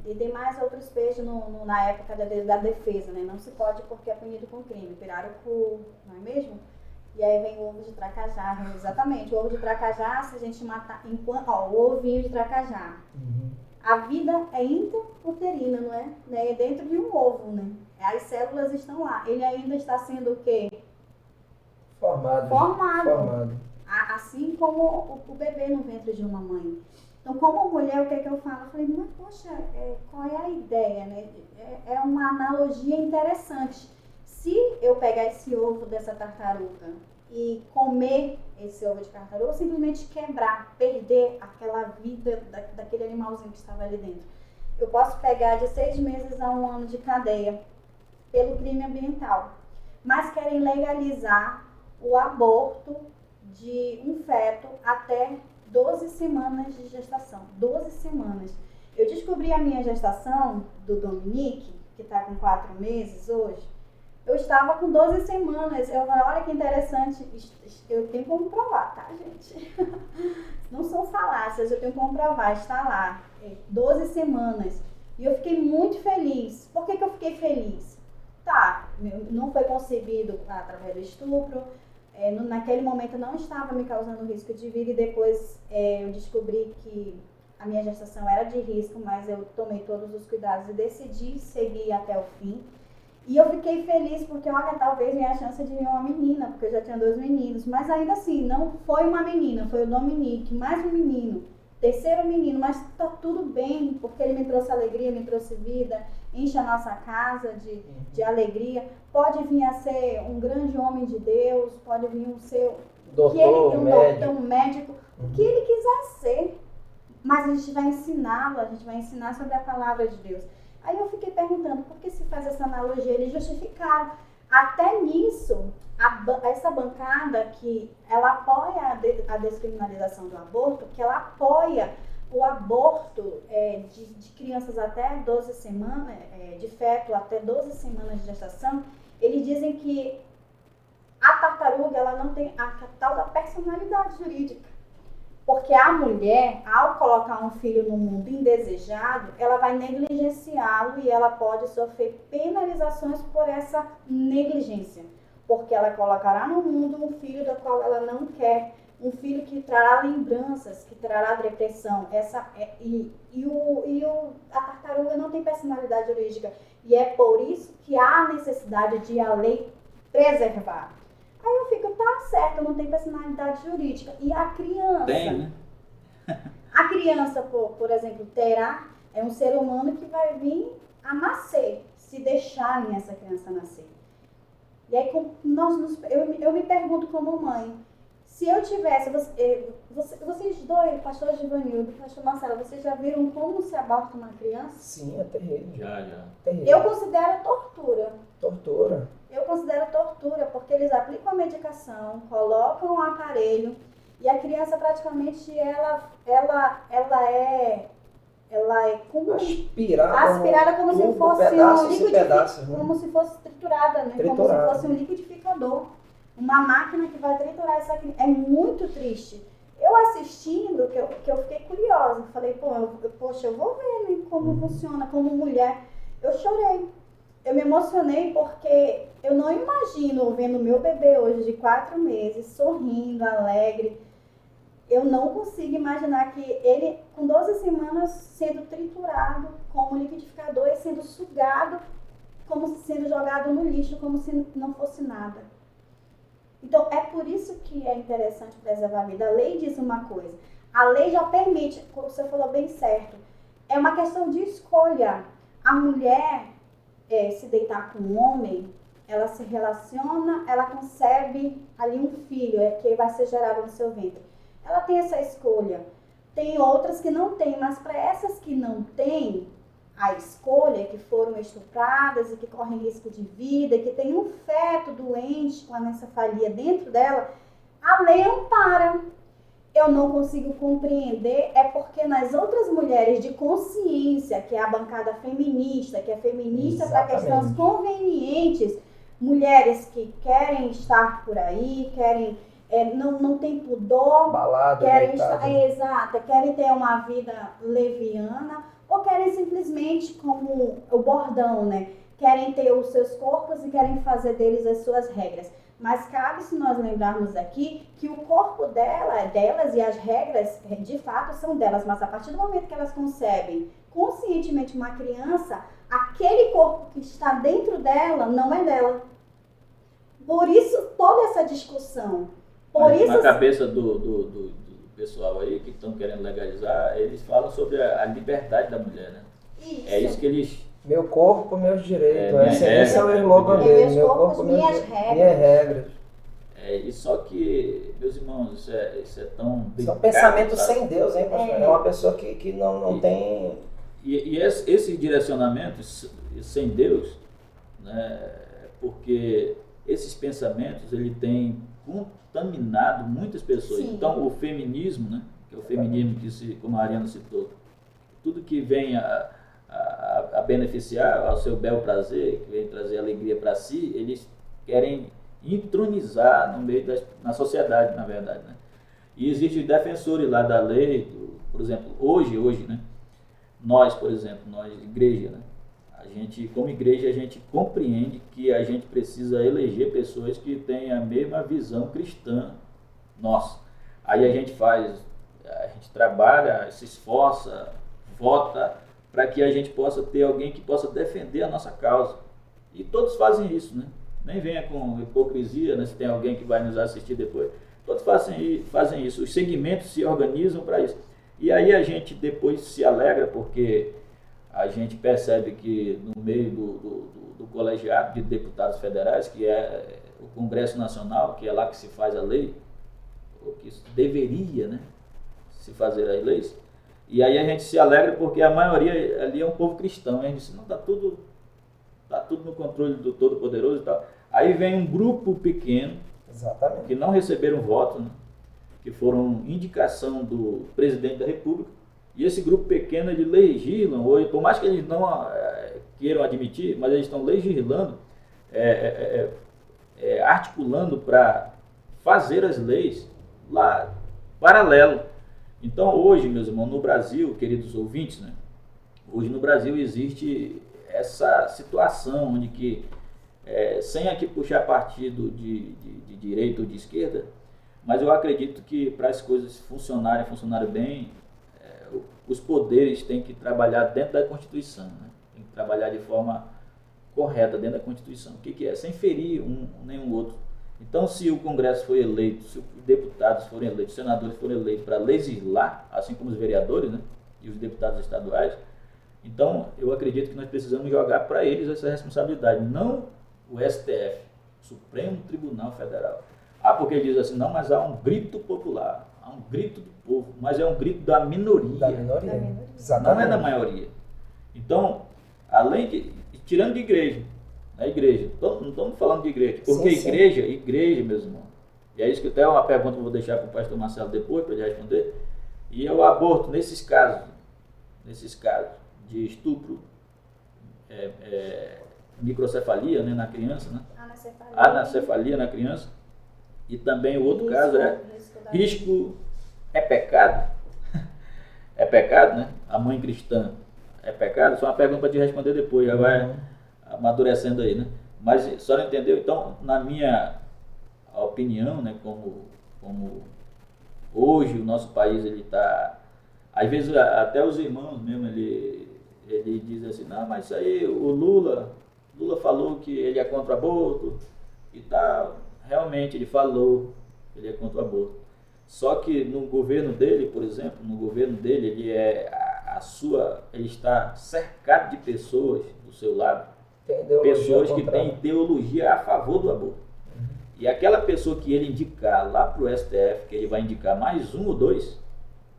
E demais outros peixes na época da defesa, né? Não se pode porque é punido com crime. Pirarucu, não é mesmo? E aí vem o ovo de tracajá, exatamente. O ovo de tracajá, se a gente matar, o ovinho de tracajá. Uhum. A vida é intrauterina, não é? É dentro de um ovo, né? As células estão lá. Ele ainda está sendo o quê? Formado. Assim como o bebê no ventre de uma mãe. Então, como mulher, o que eu falo? Eu falei, mas poxa, qual é a ideia, né? É uma analogia interessante. Se eu pegar esse ovo dessa tartaruga e comer esse ovo de tartaruga, ou simplesmente quebrar, perder aquela vida daquele animalzinho que estava ali dentro, eu posso pegar de 6 meses a 1 ano de cadeia pelo crime ambiental. Mas querem legalizar o aborto de um feto até 12 semanas de gestação. 12 semanas. Eu descobri a minha gestação do Dominique, que está com 4 meses hoje. Eu estava com 12 semanas. Eu falei, olha que interessante. Eu tenho como provar, tá, gente? Não são falácias, eu tenho como provar. Está lá. 12 semanas. E eu fiquei muito feliz. Por que eu fiquei feliz? Tá, não foi concebido através do estupro. Naquele momento não estava me causando risco de vida e depois eu descobri que a minha gestação era de risco, mas eu tomei todos os cuidados e decidi seguir até o fim. E eu fiquei feliz porque, olha, talvez minha chance de vir uma menina, porque eu já tinha 2 meninos, mas ainda assim, não foi uma menina, foi o Dominique, mais um menino, 3º menino, mas tá tudo bem, porque ele me trouxe alegria, me trouxe vida, enche a nossa casa de alegria. Pode vir a ser um grande homem de Deus, pode vir a ser um médico, o que ele quiser ser. Mas a gente vai ensiná-lo, a gente vai ensinar sobre a palavra de Deus. Aí eu fiquei perguntando, por que se faz essa analogia? Eles justificaram. Até nisso, essa bancada que ela apoia a descriminalização do aborto, que ela apoia o aborto de crianças até 12 semanas, de feto até 12 semanas de gestação, eles dizem que a tartaruga ela não tem a tal da personalidade jurídica. Porque a mulher, ao colocar um filho no mundo indesejado, ela vai negligenciá-lo e ela pode sofrer penalizações por essa negligência. Porque ela colocará no mundo um filho do qual ela não quer, um filho que trará lembranças, que trará depressão. A tartaruga não tem personalidade jurídica. E é por isso que há necessidade de a lei preservar. Aí eu fico, tá certo, não tem personalidade jurídica. E a criança? Tem, né? A criança, por exemplo, terá, é um ser humano que vai vir a a nascer, se deixarem essa criança nascer. E aí eu me pergunto como mãe, se eu tivesse, vocês dois, pastor Givanildo, pastor Marcelo, vocês já viram como se aborta uma criança? Sim, é terrível. Já. Terrível. Eu considero tortura. Tortura. Eu considero tortura porque eles aplicam a medicação, colocam o aparelho e a criança praticamente ela é como aspirada como se fosse um liquidificador, como se fosse triturada, né? Como se fosse um liquidificador. Uma máquina que vai triturar essa criança. É muito triste. Eu assistindo, que eu fiquei curiosa, falei, poxa, eu vou ver, né, como funciona, como mulher. Eu chorei. Eu me emocionei porque eu não imagino vendo meu bebê hoje de 4 meses, sorrindo, alegre. Eu não consigo imaginar que ele, com 12 semanas, sendo triturado como liquidificador e sendo sugado, como se sendo jogado no lixo, como se não fosse nada. Então, é por isso que é interessante preservar a vida. A lei diz uma coisa. A lei já permite, como você falou bem certo, é uma questão de escolha. A mulher se deitar com um homem, ela se relaciona, ela concebe ali um filho, que vai ser gerado no seu ventre. Ela tem essa escolha. Tem outras que não têm, mas para essas que não têm a escolha, que foram estupradas e que correm risco de vida, que tem um feto doente com anencefalia dentro dela, a lei ampara. Eu não consigo compreender, é porque nas outras mulheres de consciência, que é a bancada feminista, que é feminista para questões convenientes, mulheres que querem estar por aí, querem não tem pudor, balada, querem querem ter uma vida leviana, ou querem simplesmente, como o bordão, né? Querem ter os seus corpos e querem fazer deles as suas regras. Mas cabe, se nós lembrarmos aqui, que o corpo dela é delas e as regras, de fato, são delas. Mas a partir do momento que elas concebem conscientemente uma criança, aquele corpo que está dentro dela não é dela. Por isso, toda essa discussão. Na cabeça do pessoal aí que estão querendo legalizar, eles falam sobre a liberdade da mulher, né? Isso. É isso que eles... Meu corpo, meus direitos. Esse é o slogan dele. Meu corpo, minhas regras. E só que, meus irmãos, isso é tão... São pensamentos sem Deus, hein, pastor? É uma pessoa que não tem... E esse direcionamento sem Deus, né, porque esses pensamentos, ele tem contaminado muitas pessoas. Sim. Então, o feminismo, né, que é o feminismo que, como a Ariana citou, tudo que vem a beneficiar ao seu bel prazer, que vem trazer alegria para si, eles querem entronizar no meio na sociedade, na verdade, né? E existem defensores lá da lei, por exemplo, hoje, né? Nós, por exemplo, nós, igreja, né? Como igreja, a gente compreende que a gente precisa eleger pessoas que têm a mesma visão cristã nossa. Aí a gente trabalha, se esforça, vota para que a gente possa ter alguém que possa defender a nossa causa. E todos fazem isso, né? Nem venha com hipocrisia, né? Se tem alguém que vai nos assistir depois. Todos fazem isso. Os segmentos se organizam para isso. E aí a gente depois se alegra porque a gente percebe que no meio do colegiado de deputados federais, que é o Congresso Nacional, que é lá que se faz a lei, ou que deveria, né, se fazer as leis, e aí a gente se alegra porque a maioria ali é um povo cristão, né? A gente diz, não, está tudo no controle do Todo-Poderoso e tal. Aí vem um grupo pequeno, exatamente, que não receberam voto, né, que foram indicação do presidente da República, e esse grupo pequeno, eles legislam, ou por mais que eles não queiram admitir, mas eles estão legislando, articulando para fazer as leis lá, paralelo. Então hoje, meus irmãos, no Brasil, queridos ouvintes, né, hoje no Brasil existe essa situação onde que, sem aqui puxar partido de direita ou de esquerda, mas eu acredito que para as coisas funcionarem bem, os poderes têm que trabalhar dentro da Constituição, né? Tem que trabalhar de forma correta dentro da Constituição. O que é? Sem ferir nenhum outro. Então, se o Congresso for eleito, se os deputados forem eleitos, os senadores forem eleitos para legislar, assim como os vereadores, né, e os deputados estaduais, Então, eu acredito que nós precisamos jogar para eles essa responsabilidade, não o STF, Supremo Tribunal Federal. Porque diz assim, não, mas há um grito popular, há um grito do povo, mas é um grito da minoria. Da minoria. Não é da maioria. Então, além de, tirando de igreja, a igreja, não estamos falando de igreja, porque sim. igreja, meus irmãos, e é isso que até é uma pergunta que eu vou deixar para o pastor Marcelo depois, para ele responder, e é o aborto, nesses casos de estupro, microcefalia, né, na criança, né? Anencefalia na criança, e também o outro caso risco é pecado? É pecado, né? A mãe cristã é pecado? Só uma pergunta para te responder depois, já vai amadurecendo aí, né? Mas só não entendeu? Então, na minha opinião, né, como hoje o nosso país, ele está, às vezes até os irmãos mesmo, ele diz assim, não, mas isso aí, o Lula falou que ele é contra o aborto e tal. Realmente ele falou que ele é contra o aborto. Só que no governo dele, por exemplo, ele está cercado de pessoas do seu lado, pessoas que têm ideologia a favor do aborto. E aquela pessoa que ele indicar lá para o STF, que ele vai indicar mais um ou dois,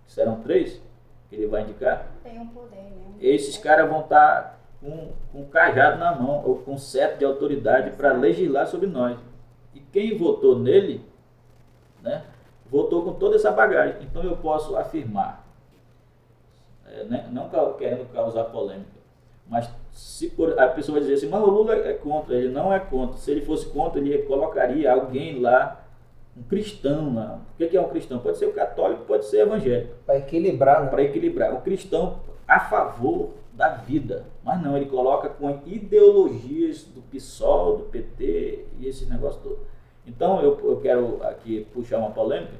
que serão 3, que ele vai indicar, tem um poder, né? Esses caras vão estar com um cajado na mão, ou com cetro de autoridade para legislar sobre nós. E quem votou nele, né, votou com toda essa bagagem. Então eu posso afirmar, não querendo causar polêmica, mas se a pessoa vai dizer assim, mas o Lula é contra, ele não é contra. Se ele fosse contra, ele colocaria alguém lá, um cristão lá. O que é um cristão? Pode ser o católico, pode ser evangélico. Para equilibrar, né? Para equilibrar. Um cristão a favor da vida. Mas não, ele coloca com ideologias do PSOL, do PT e esse negócio todo. Então eu quero aqui puxar uma polêmica.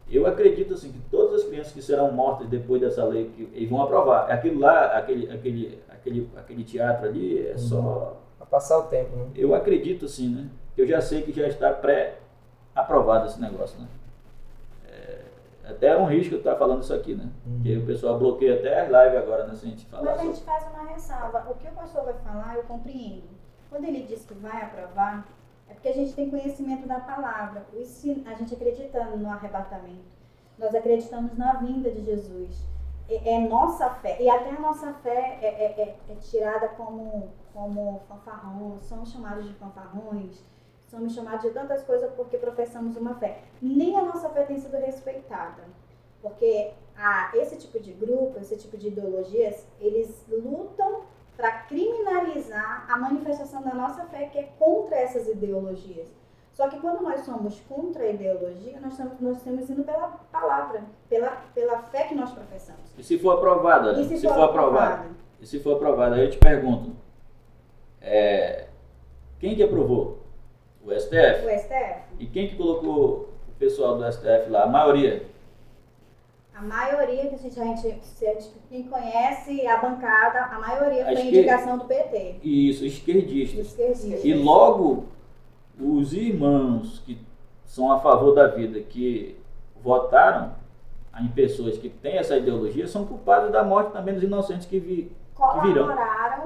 Eu acredito assim que todas as crianças que serão mortas depois dessa lei, que eles vão aprovar. Aquilo lá, aquele teatro ali, é só... Para passar o tempo, né? Eu acredito assim, né? Eu já sei que já está pré-aprovado esse negócio, né? Até é um risco eu estar falando isso aqui, né? Porque o pessoal bloqueia até as lives agora, né? Se a gente falar. Mas a gente faz uma ressalva. O que o pastor vai falar, eu compreendo. Quando ele diz que vai aprovar, é porque a gente tem conhecimento da palavra. A gente acreditando no arrebatamento. Nós acreditamos na vinda de Jesus. É nossa fé. E até a nossa fé é tirada como fanfarrões. Somos chamados de fanfarrões. Somos chamados de tantas coisas porque professamos uma fé. Nem a nossa fé tem sido respeitada. Porque esse tipo de grupo, esse tipo de ideologias, eles lutam para criminalizar a manifestação da nossa fé, que é contra essas ideologias. Só que quando nós somos contra a ideologia, nós estamos indo pela palavra, pela fé que nós professamos. E se for aprovada? E se for aprovada? E se for aprovada, aí eu te pergunto, quem que aprovou? O STF? O STF. E quem que colocou o pessoal do STF lá? A maioria? A maioria, quem conhece a bancada, a maioria foi indicação do PT. Isso, esquerdistas. E logo, os irmãos que são a favor da vida, que votaram em pessoas que têm essa ideologia, são culpados da morte também dos inocentes que virão. Colaboraram.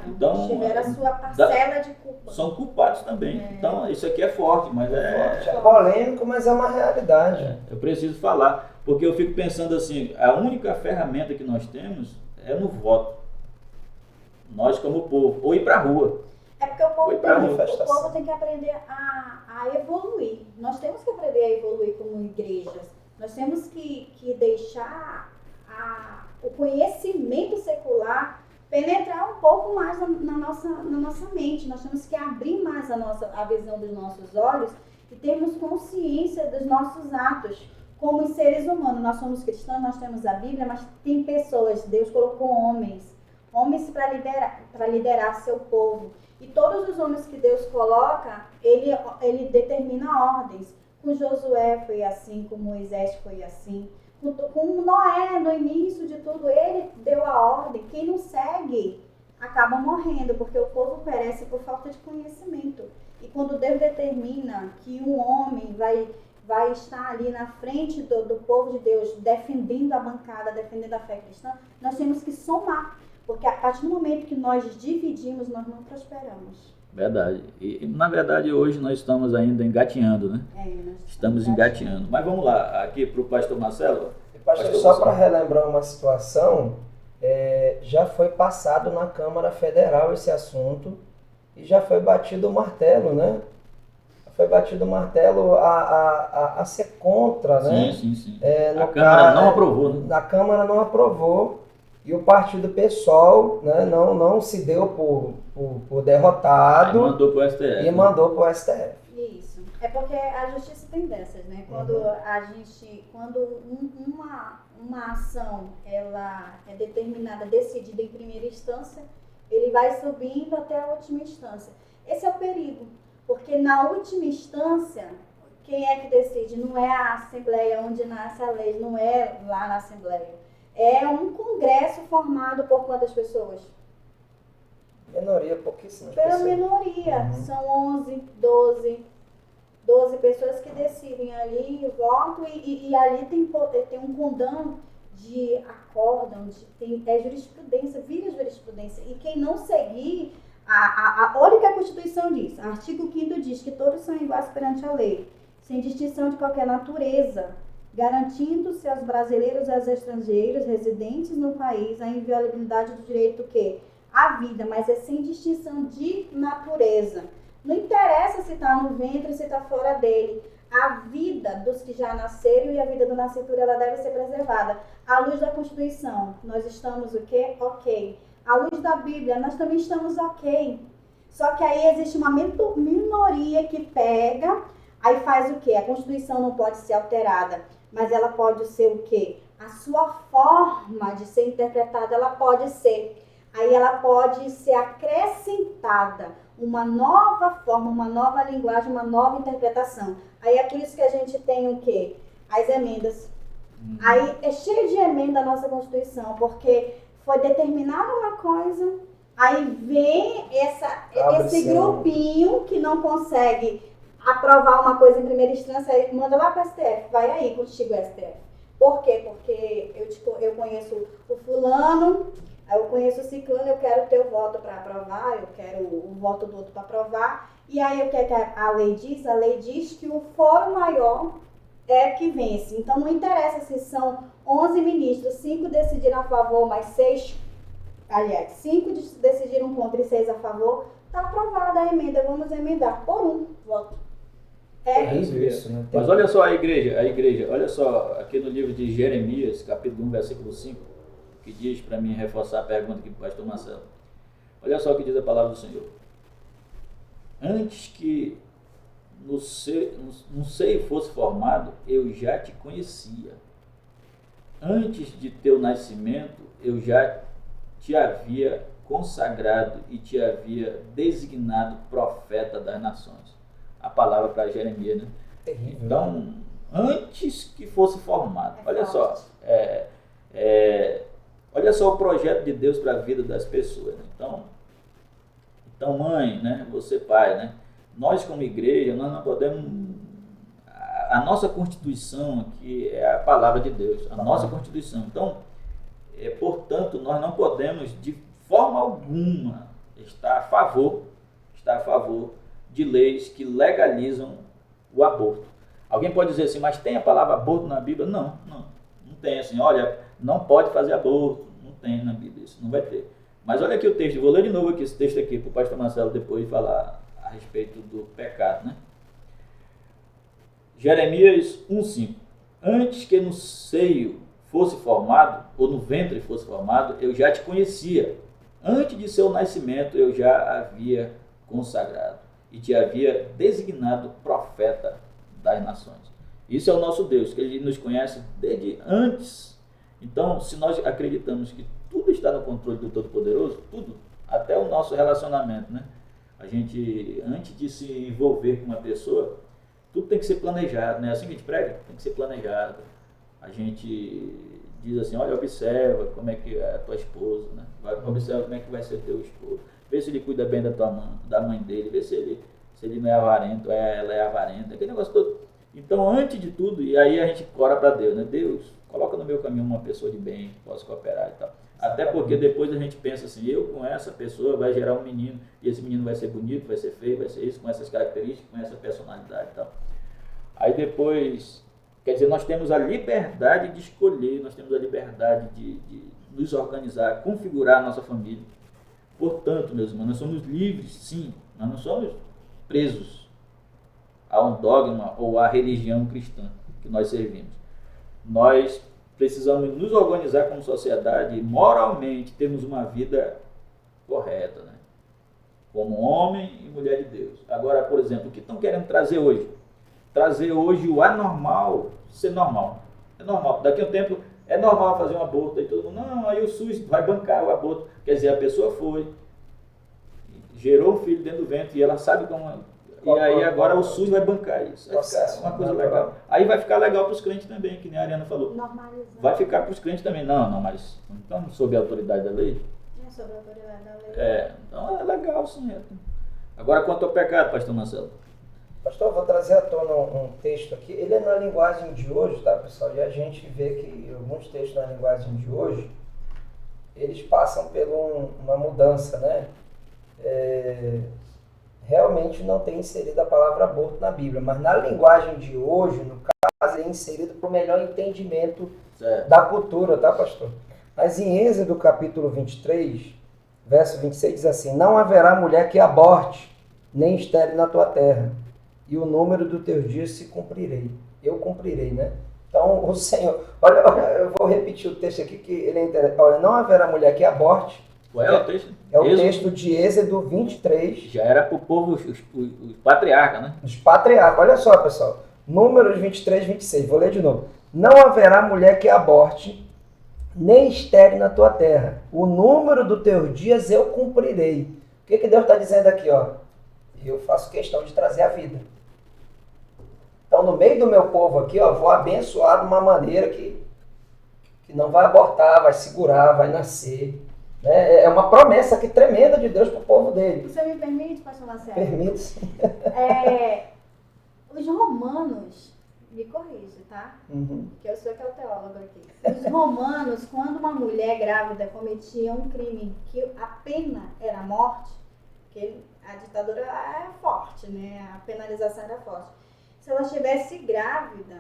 Então, tiveram a sua parcela de culpa. São culpados também. Então, isso aqui é forte, mas É polêmico, mas é uma realidade. Eu preciso falar, porque eu fico pensando assim, a única ferramenta que nós temos é no voto. Nós como povo, ou ir para a rua. É porque o povo tem que aprender a evoluir. Nós temos que aprender a evoluir como igrejas. Nós temos que deixar o conhecimento secular penetrar um pouco mais na nossa mente. Nós temos que abrir mais a visão dos nossos olhos e termos consciência dos nossos atos. Como seres humanos, nós somos cristãos, nós temos a Bíblia, mas tem pessoas, Deus colocou homens para liderar seu povo. E todos os homens que Deus coloca, ele determina ordens. Com Josué foi assim, com Moisés foi assim. Com Noé, no início de tudo, ele deu a ordem. Quem não segue acaba morrendo, porque o povo perece por falta de conhecimento. E quando Deus determina que um homem vai vai estar ali na frente do povo de Deus, defendendo a bancada, defendendo a fé cristã, nós temos que somar. Porque a partir do momento que nós dividimos, nós não prosperamos. Verdade. E na verdade hoje nós estamos ainda engatinhando, né? Nós estamos engatinhando. Mas vamos lá, aqui para o pastor Marcelo. Pastor, só para relembrar uma situação, já foi passado na Câmara Federal esse assunto e já foi batido o martelo, né? Foi batido o martelo a ser contra, né? Sim. A Câmara não aprovou, né? A Câmara não aprovou e o partido PSOL, né, não se deu por derrotado. Aí mandou para o STF. E mandou para o STF. Isso. É porque a justiça tem dessas, né? Quando uma ação ela é determinada, decidida em primeira instância, ele vai subindo até a última instância. Esse é o perigo, porque na última instância, quem é que decide? Não é a Assembleia onde nasce a lei, não é lá na Assembleia. É um congresso formado por quantas pessoas? Minoria, pouquíssimas Pela pessoas. minoria. São 11, 12 pessoas que decidem ali o voto e ali tem um condão de acórdão, é jurisprudência, vira jurisprudência. E quem não seguir, olha o que a Constituição diz. Artigo 5º diz que todos são iguais perante a lei, sem distinção de qualquer natureza, garantindo-se aos brasileiros e aos estrangeiros residentes no país a inviolabilidade do direito que a vida, mas é sem distinção de natureza. Não interessa se está no ventre, se está fora dele. A vida dos que já nasceram e a vida do nascituro, ela deve ser preservada. À luz da Constituição, nós estamos o quê? Ok. À luz da Bíblia, nós também estamos ok. Só que aí existe uma minoria que pega, aí faz o quê? A Constituição não pode ser alterada, mas ela pode ser o quê? A sua forma de ser interpretada, ela pode ser. Aí ela pode ser acrescentada uma nova forma, uma nova linguagem, uma nova interpretação. Aí é por isso que a gente tem o quê? As emendas. Aí é cheio de emenda a nossa Constituição, porque foi determinada uma coisa, aí vem esse grupinho que não consegue aprovar uma coisa em primeira instância, aí manda lá para o STF, vai aí contigo STF. Por quê? Porque eu conheço o fulano, eu conheço o ciclano, eu quero o teu voto para aprovar, eu quero o voto do outro para aprovar. E aí o que a lei diz? A lei diz que o fórum maior é que vence. Então não interessa se são 11 ministros, 5 decidiram a favor, mas 5 decidiram contra e 6 a favor, está aprovada a emenda, vamos emendar por um voto. É isso, né? Mas olha só a igreja, olha só, aqui no livro de Jeremias, capítulo 1, versículo 5, que diz, para mim reforçar a pergunta aqui para o pastor Marcelo. Olha só o que diz a palavra do Senhor. Antes que no seio fosse formado, eu já te conhecia. Antes de teu nascimento, eu já te havia consagrado e te havia designado profeta das nações. A palavra para Jeremias, né? Terrível. Então, antes que fosse formado, olha só, olha só o projeto de Deus para a vida das pessoas. Né? Então, mãe, né? Você pai, né? Nós como igreja, nós não podemos. A nossa Constituição aqui é a palavra de Deus, a nossa Constituição. Então, portanto, nós não podemos de forma alguma estar a favor de leis que legalizam o aborto. Alguém pode dizer assim, mas tem a palavra aborto na Bíblia? Não tem assim, olha, não pode fazer aborto, não tem na Bíblia, isso não vai ter. Mas olha aqui o texto, vou ler de novo aqui esse texto aqui para o pastor Marcelo depois falar a respeito do pecado, né? Jeremias 1,5. Antes que no seio fosse formado, ou no ventre fosse formado, eu já te conhecia. Antes de seu nascimento, eu já havia consagrado e te havia designado profeta das nações. Isso é o nosso Deus, que Ele nos conhece desde antes. Então, se nós acreditamos que tudo está no controle do Todo-Poderoso, tudo, até o nosso relacionamento, né? A gente, antes de se envolver com uma pessoa, tudo tem que ser planejado, né? Assim que a gente prega, tem que ser planejado. A gente diz assim, olha, observa como é que é a tua esposa, né? Observa como é que vai ser teu esposo. Vê se ele cuida bem da tua mãe, da mãe dele, vê se ele não é avarento, ela é avarenta, aquele negócio todo. Então, antes de tudo, e aí a gente ora para Deus, né? Deus, coloca no meu caminho uma pessoa de bem, que possa cooperar e tal. Até porque depois a gente pensa assim, eu com essa pessoa vai gerar um menino, e esse menino vai ser bonito, vai ser feio, vai ser isso, com essas características, com essa personalidade e tal. Aí depois, quer dizer, nós temos a liberdade de escolher, nós temos a liberdade de nos organizar, configurar a nossa família. Portanto, meus irmãos, nós somos livres, sim, nós não somos presos a um dogma ou à religião cristã que nós servimos. Nós precisamos nos organizar como sociedade e moralmente termos uma vida correta, né? Como homem e mulher de Deus. Agora, por exemplo, o que estão querendo trazer hoje? Trazer hoje o anormal ser normal. É normal. Daqui a um tempo é normal fazer um aborto. Aí todo mundo, não, aí o SUS vai bancar o aborto. Quer dizer, a pessoa foi, gerou um filho dentro do ventre e ela sabe como... E aí agora o SUS vai bancar isso. Vai ficar uma coisa legal. Aí vai ficar legal para os crentes também, que nem a Ariana falou. Normalizar. Vai ficar para os crentes também. Não, mas então sob a autoridade da lei? É sob a autoridade da lei. Então é legal sim. Agora quanto ao pecado, pastor Marcelo? Pastor, eu vou trazer à tona um texto aqui. Ele é na linguagem de hoje, tá, pessoal? E a gente vê que alguns textos na linguagem de hoje, eles passam por uma mudança, né? Realmente não tem inserido a palavra aborto na Bíblia, mas na linguagem de hoje, no caso, é inserido para o melhor entendimento da cultura, tá, pastor? Mas em Êxodo capítulo 23, verso 26, diz assim: não haverá mulher que aborte, nem estéril na tua terra, e o número dos teus dias se cumprirei. Eu cumprirei, né? Então, o Senhor... Olha, eu vou repetir o texto aqui, que ele é interessante. Olha, não haverá mulher que aborte. Qual é o texto? É o texto de Êxodo 23. Já era para o povo, os patriarcas, né? Os patriarcas. Olha só, pessoal. Números 23, 26. Vou ler de novo. Não haverá mulher que aborte, nem estéril na tua terra. O número dos teus dias eu cumprirei. O que Deus está dizendo aqui, ó? Eu faço questão de trazer a vida. Então, no meio do meu povo aqui, ó, vou abençoar de uma maneira que não vai abortar, vai segurar, vai nascer. É uma promessa aqui tremenda de Deus para o povo dele. Você me permite, pastor Marcelo? Permite, sim. Os romanos, me corrija, tá? Uhum. Que eu sou que é o teólogo aqui. Os romanos, quando uma mulher grávida cometia um crime que a pena era a morte, porque a ditadura é forte, né? A penalização era forte. Se ela estivesse grávida,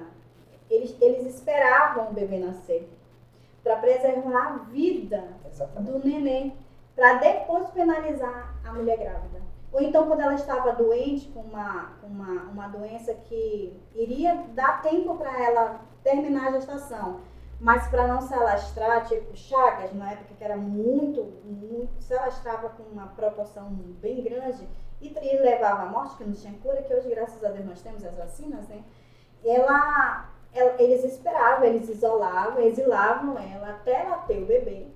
eles esperavam o bebê nascer para preservar a vida do neném, para depois penalizar a mulher grávida. Ou então, quando ela estava doente com uma doença que iria dar tempo para ela terminar a gestação, mas para não se alastrar, tipo Chagas, na época que era muito, se alastrava com uma proporção bem grande e levava à morte, que não tinha cura, que hoje, graças a Deus, nós temos as vacinas, né? Eles esperavam, eles isolavam, exilavam ela até ela ter o bebê,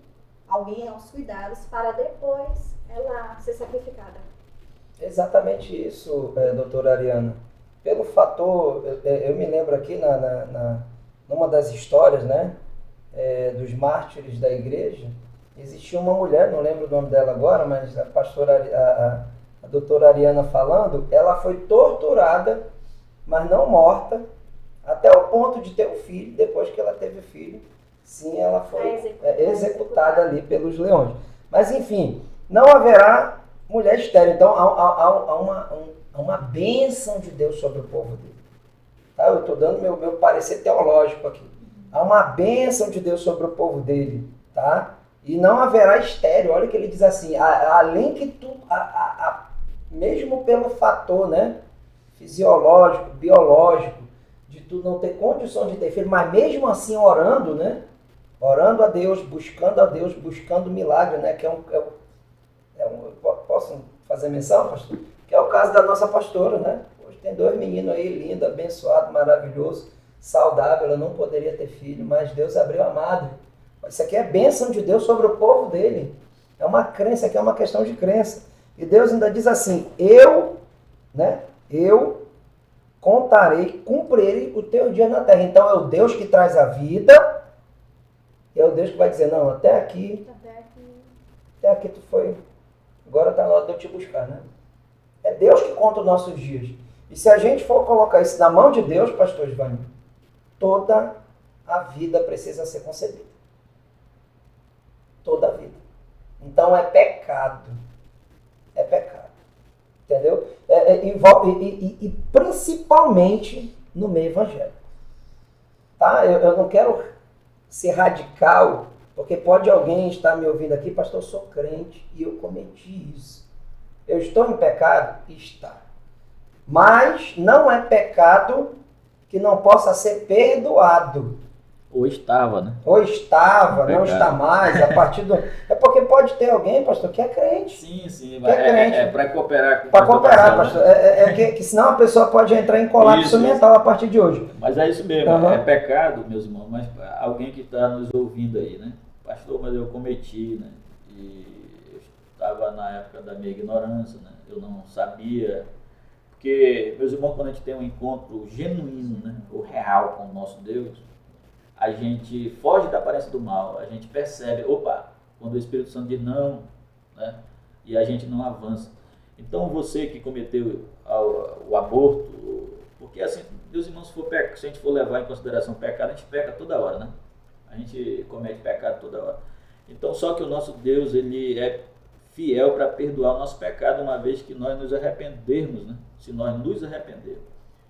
alguém aos cuidados, para depois ela ser sacrificada. Exatamente isso, doutora Ariana. Pelo fator, eu me lembro aqui numa das histórias, né, dos mártires da igreja, existia uma mulher, não lembro o nome dela agora, mas a doutora Ariana falando, ela foi torturada, mas não morta, até o ponto de ter um filho. Depois que ela teve o filho, sim, ela foi executada ali pelos leões. Mas enfim, não haverá mulher estéril. Então há uma bênção de Deus sobre o povo dele. Tá? Eu estou dando meu parecer teológico aqui. Há uma bênção de Deus sobre o povo dele. Tá? E não haverá estéril. Olha que ele diz assim, além que tu, mesmo pelo fator, né, fisiológico, biológico, de tu não ter condição de ter filho, mas mesmo assim orando, né? Orando a Deus, buscando milagre, né? Que posso fazer menção, pastor? Que é o caso da nossa pastora, né? Hoje tem 2 meninos aí, lindo, abençoado, maravilhoso, saudável. Ela não poderia ter filho, mas Deus abriu a madre. Isso aqui é bênção de Deus sobre o povo dele. É uma crença, aqui é uma questão de crença. E Deus ainda diz assim, eu contarei, cumprirei o teu dia na terra. Então é o Deus que traz a vida, é o Deus que vai dizer, não, até aqui tu foi, agora está na hora de eu te buscar, né? É Deus que conta os nossos dias. E se a gente for colocar isso na mão de Deus, pastor Giovanni, toda a vida precisa ser concebida. Toda a vida. Então é pecado. É pecado. Entendeu? E principalmente no meio evangélico. Tá? Eu não quero ser radical, porque pode alguém estar me ouvindo aqui, pastor, eu sou crente e eu cometi isso. Eu estou em pecado? Está. Mas não é pecado que não possa ser perdoado. Ou estava, né? Ou estava, não está mais, a partir do... É porque pode ter alguém, pastor, que é crente. Sim, é para cooperar com o Para cooperar, pastor. Né? Que senão a pessoa pode entrar em colapso mental a partir de hoje. Mas é isso mesmo, é pecado, meus irmãos, mas alguém que está nos ouvindo aí, né? Pastor, mas eu cometi, né? E eu estava na época da minha ignorância, né? Eu não sabia... Porque, meus irmãos, quando a gente tem um encontro genuíno, né? O real com o nosso Deus, a gente foge da aparência do mal, a gente percebe, opa, quando o Espírito Santo diz não, né? E a gente não avança. Então você que cometeu o aborto, porque assim, meus irmãos, se a gente for levar em consideração o pecado, a gente peca toda hora, né? A gente comete pecado toda hora. Então só que o nosso Deus, ele é fiel para perdoar o nosso pecado uma vez que nós nos arrependermos, né? Se nós nos arrependermos.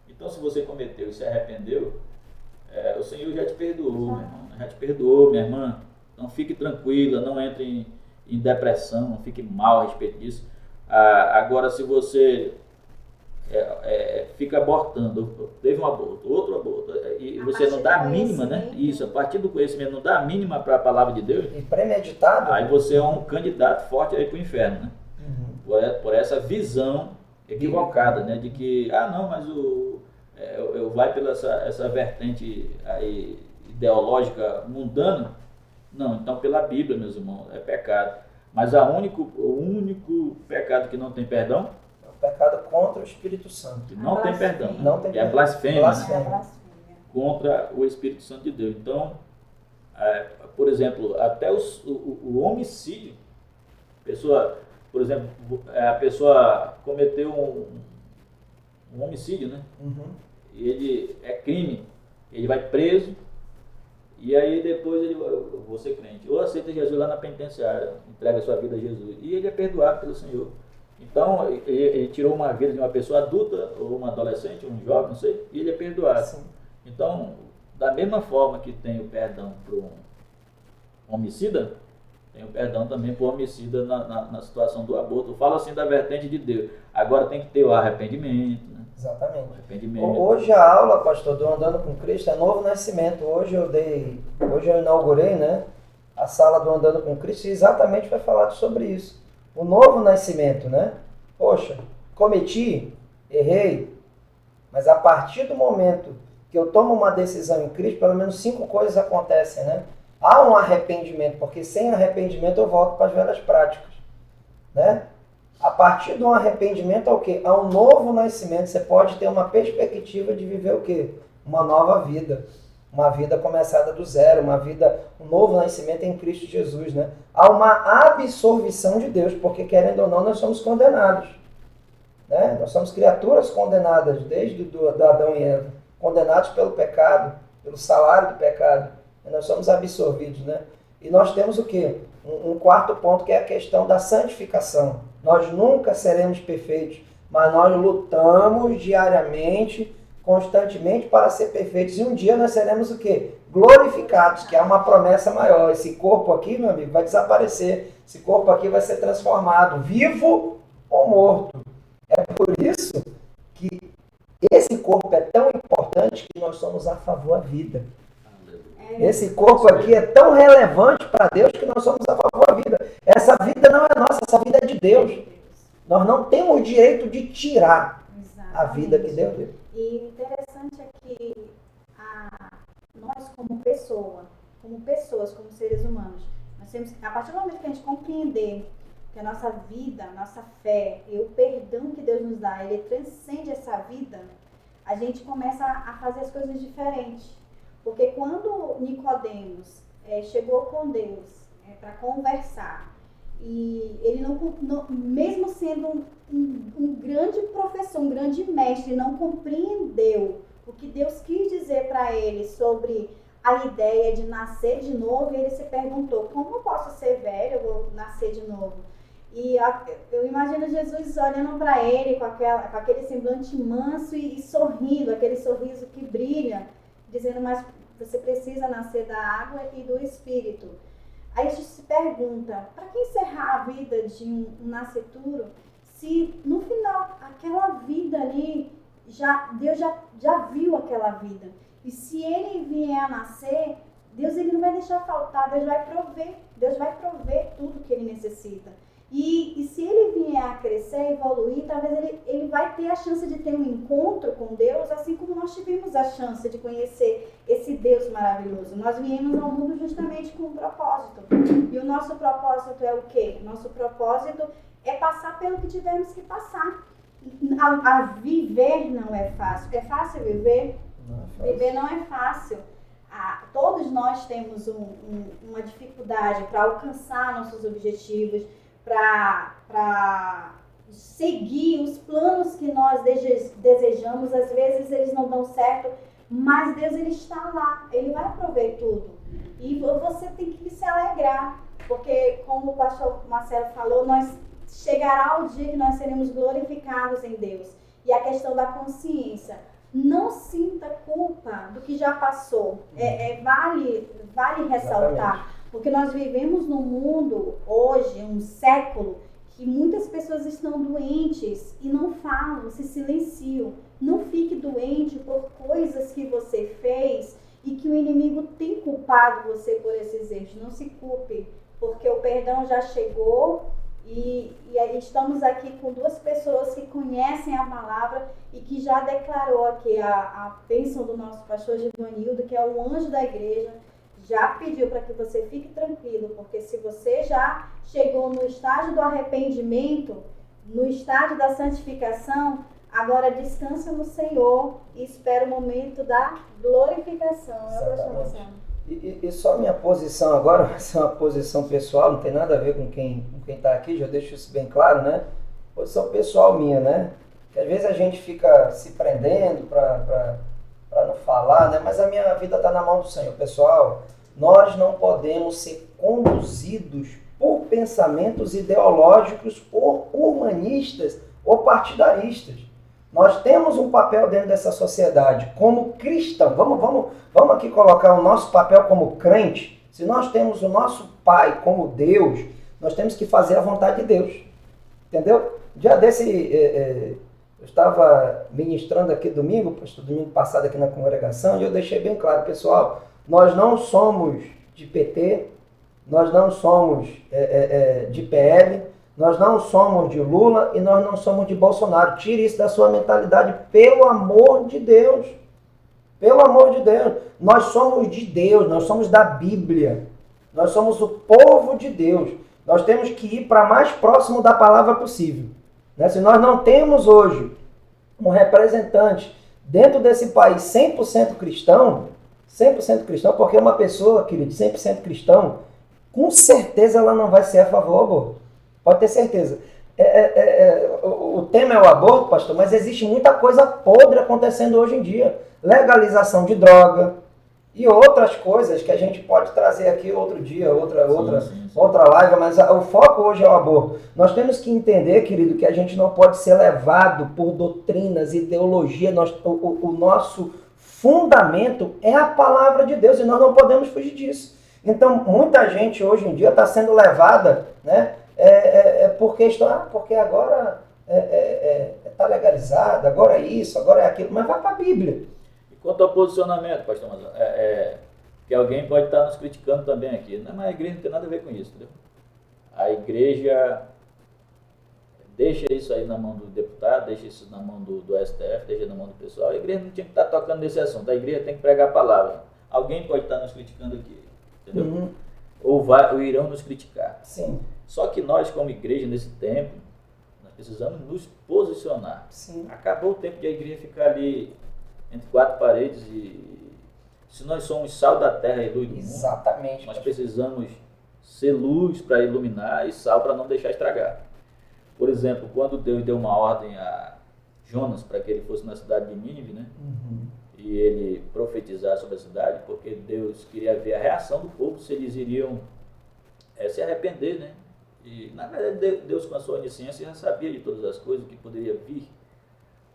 Então se você cometeu e se arrependeu, o Senhor já te perdoou, meu irmão, já te perdoou, minha irmã. Não fique tranquila, não entre em depressão, não fique mal a respeito disso. Agora, se você fica abortando, teve um aborto, outro aborto, e você não dá a mínima, né? Isso, a partir do conhecimento, não dá a mínima para a palavra de Deus. E premeditado. Aí você é um candidato forte aí para o inferno, né? Por essa visão equivocada, né? De que, não, mas eu vai pela essa vertente aí ideológica mundana. Não, então pela Bíblia, meus irmãos, é pecado. Mas o único pecado que não tem perdão é o pecado contra o Espírito Santo. Que não tem perdão. Não tem perdão. Blasfêmia. Blasfêmia. Contra o Espírito Santo de Deus. Então, por exemplo, até o homicídio, por exemplo, a pessoa cometeu um homicídio, né? Ele é crime, ele vai preso, e aí depois eu vou ser crente, ou aceita Jesus lá na penitenciária, entrega sua vida a Jesus, e ele é perdoado pelo Senhor. Então ele tirou uma vida de uma pessoa adulta, ou uma adolescente, ou um jovem, não sei, e ele é perdoado. Sim. Então, da mesma forma que tem o perdão para um homicida, tem o perdão também para o homicida na situação do aborto. Eu falo assim da vertente de Deus. Agora tem que ter o arrependimento, né? Exatamente. Arrependimento. Hoje a aula, pastor, do Andando com Cristo é novo nascimento. Hoje eu inaugurei, né, a sala do Andando com Cristo e exatamente vai falar sobre isso. O novo nascimento, né? Poxa, cometi, errei, mas a partir do momento que eu tomo uma decisão em Cristo, pelo menos 5 coisas acontecem, né? Há um arrependimento, porque sem arrependimento eu volto para as velhas práticas, né? A partir de um arrependimento, o quê? Há um novo nascimento. Você pode ter uma perspectiva de viver o quê? Uma nova vida. Uma vida começada do zero, um novo nascimento em Cristo Jesus, né? Há uma absorvição de Deus, porque querendo ou não, nós somos condenados, né? Nós somos criaturas condenadas desde Adão e Eva, condenados pelo pecado, pelo salário do pecado. Nós somos absorvidos, né? E nós temos o quê? Um quarto ponto, que é a questão da santificação. Nós nunca seremos perfeitos, mas nós lutamos diariamente, constantemente para ser perfeitos. E um dia nós seremos o quê? Glorificados, que é uma promessa maior. Esse corpo aqui, meu amigo, vai desaparecer. Esse corpo aqui vai ser transformado, vivo ou morto. É por isso que esse corpo é tão importante que nós somos a favor da vida. Esse corpo aqui é tão relevante para Deus que nós somos a favor da vida. Essa vida não é nossa, essa vida é de Deus. Nós não temos o direito de tirar a vida que Deus deu. E interessante é que nós como pessoas, como seres humanos, nós temos, a partir do momento que a gente compreender que a nossa vida, a nossa fé e o perdão que Deus nos dá, ele transcende essa vida, a gente começa a fazer as coisas diferentes. Porque quando Nicodemos chegou com Deus para conversar, E ele mesmo sendo um grande professor, um grande mestre, não compreendeu o que Deus quis dizer para ele sobre a ideia de nascer de novo. E ele se perguntou: como eu posso ser velho, eu vou nascer de novo? E eu imagino Jesus olhando para ele com aquele semblante manso e sorrindo, aquele sorriso que brilha, dizendo: mas você precisa nascer da água e do Espírito. Aí a gente se pergunta: para que encerrar a vida de um nascituro, se no final aquela vida ali, Deus já viu aquela vida? E se ele vier a nascer, Deus ele não vai deixar faltar, Deus vai prover tudo que ele necessita. E se ele vier a crescer, evoluir, talvez ele vai ter a chance de ter um encontro com Deus, assim como nós tivemos a chance de conhecer esse Deus maravilhoso. Nós viemos ao mundo justamente com um propósito. E o nosso propósito é o quê? Nosso propósito é passar pelo que tivemos que passar. A viver não é fácil. É fácil viver? Não é fácil. Viver não é fácil. Todos nós temos uma dificuldade para alcançar nossos objetivos, para seguir os planos que nós desejamos. Às vezes eles não dão certo, mas Deus ele está lá, ele vai prover tudo. E você tem que se alegrar, porque como o pastor Marcelo falou, chegará o dia que nós seremos glorificados em Deus. E a questão da consciência: não sinta culpa do que já passou. Vale ressaltar. Exatamente. Porque nós vivemos num mundo, hoje, um século, que muitas pessoas estão doentes e não falam, se silenciam. Não fique doente por coisas que você fez e que o inimigo tem culpado você por esses erros. Não se culpe, porque o perdão já chegou e estamos aqui com duas pessoas que conhecem a palavra e que já declarou aqui a bênção do nosso pastor Givanildo, que é o anjo da igreja. Já pediu para que você fique tranquilo, porque se você já chegou no estágio do arrependimento, no estágio da santificação, agora descansa no Senhor e espera o momento da glorificação. E só minha posição agora vai ser uma posição pessoal, não tem nada a ver com quem está aqui, já deixo isso bem claro, né? Posição pessoal minha, né? Que às vezes a gente fica se prendendo para não falar, né? Mas a minha vida está na mão do Senhor. Pessoal, nós não podemos ser conduzidos por pensamentos ideológicos, por humanistas ou partidaristas. Nós temos um papel dentro dessa sociedade como cristão. Vamos aqui colocar o nosso papel como crente. Se nós temos o nosso Pai como Deus, nós temos que fazer a vontade de Deus. Entendeu? Dia desse, eu estava ministrando aqui domingo passado aqui na congregação, e eu deixei bem claro: pessoal, nós não somos de PT, nós não somos de PL, nós não somos de Lula e nós não somos de Bolsonaro. Tire isso da sua mentalidade, pelo amor de Deus. Pelo amor de Deus. Nós somos de Deus, nós somos da Bíblia. Nós somos o povo de Deus. Nós temos que ir para mais próximo da palavra possível. Né? Se nós não temos hoje um representante dentro desse país 100% cristão, porque uma pessoa, querido, 100% cristão, com certeza ela não vai ser a favor do aborto. Pode ter certeza. O tema é o aborto, pastor, mas existe muita coisa podre acontecendo hoje em dia. Legalização de droga e outras coisas que a gente pode trazer aqui outro dia, outra live, mas o foco hoje é o aborto. Nós temos que entender, querido, que a gente não pode ser levado por doutrinas, ideologia. O nosso fundamento é a palavra de Deus e nós não podemos fugir disso. Então, muita gente hoje em dia está sendo levada, né? Por questão, porque agora está legalizado, agora é isso, agora é aquilo, mas vai para a Bíblia. E quanto ao posicionamento, pastor Mazão, que alguém pode estar nos criticando também aqui, não, mas a igreja não tem nada a ver com isso, entendeu? A igreja deixa isso aí na mão do deputado, deixa isso na mão do STF, deixa na mão do pessoal. A igreja não tinha que estar tocando nesse assunto, a igreja tem que pregar a palavra. Alguém pode estar nos criticando aqui, entendeu? Uhum. Ou irão nos criticar. Sim. Só que nós, como igreja, nesse tempo, nós precisamos nos posicionar. Sim. Acabou o tempo de a igreja ficar ali entre quatro paredes e se nós somos sal da terra e luz do mundo, Exatamente. nós precisamos ser luz para iluminar e sal para não deixar estragar. Por exemplo, quando Deus deu uma ordem a Jonas para que ele fosse na cidade de Nínive, né? E ele profetizar sobre a cidade, porque Deus queria ver a reação do povo, se eles iriam se arrepender, né? E, na verdade, Deus, com a sua onisciência, já sabia de todas as coisas que poderia vir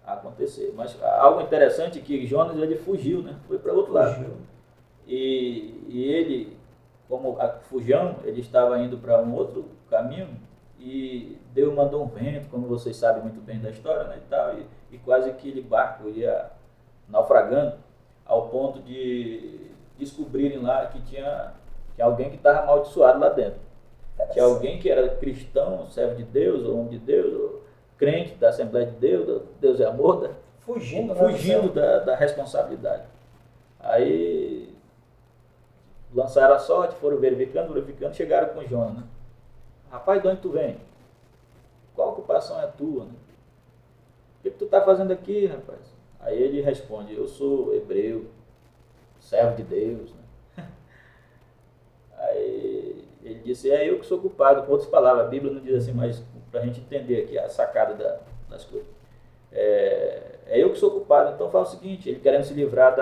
a acontecer. Mas algo interessante é que Jonas, ele fugiu, né? Foi para outro lado. E ele, como fujão, ele estava indo para um outro caminho e Deus mandou um vento, como vocês sabem muito bem da história, né? E quase que aquele barco ia naufragando, ao ponto de descobrirem lá que tinha alguém que estava amaldiçoado lá dentro. Tinha alguém que era cristão, servo de Deus, ou homem de Deus, ou crente da Assembleia de Deus, Deus é amor, fugindo da responsabilidade. Aí lançaram a sorte, foram verificando, chegaram com Jonas, né? Rapaz, de onde tu vem? Qual ocupação é a tua, né? O que tu está fazendo aqui, rapaz? Aí ele responde, eu sou hebreu, servo de Deus, né? Aí ele disse, eu que sou culpado. Com outras palavras, a Bíblia não diz assim, mas para a gente entender aqui a sacada das coisas. Eu que sou culpado. Então fala o seguinte, ele querendo se livrar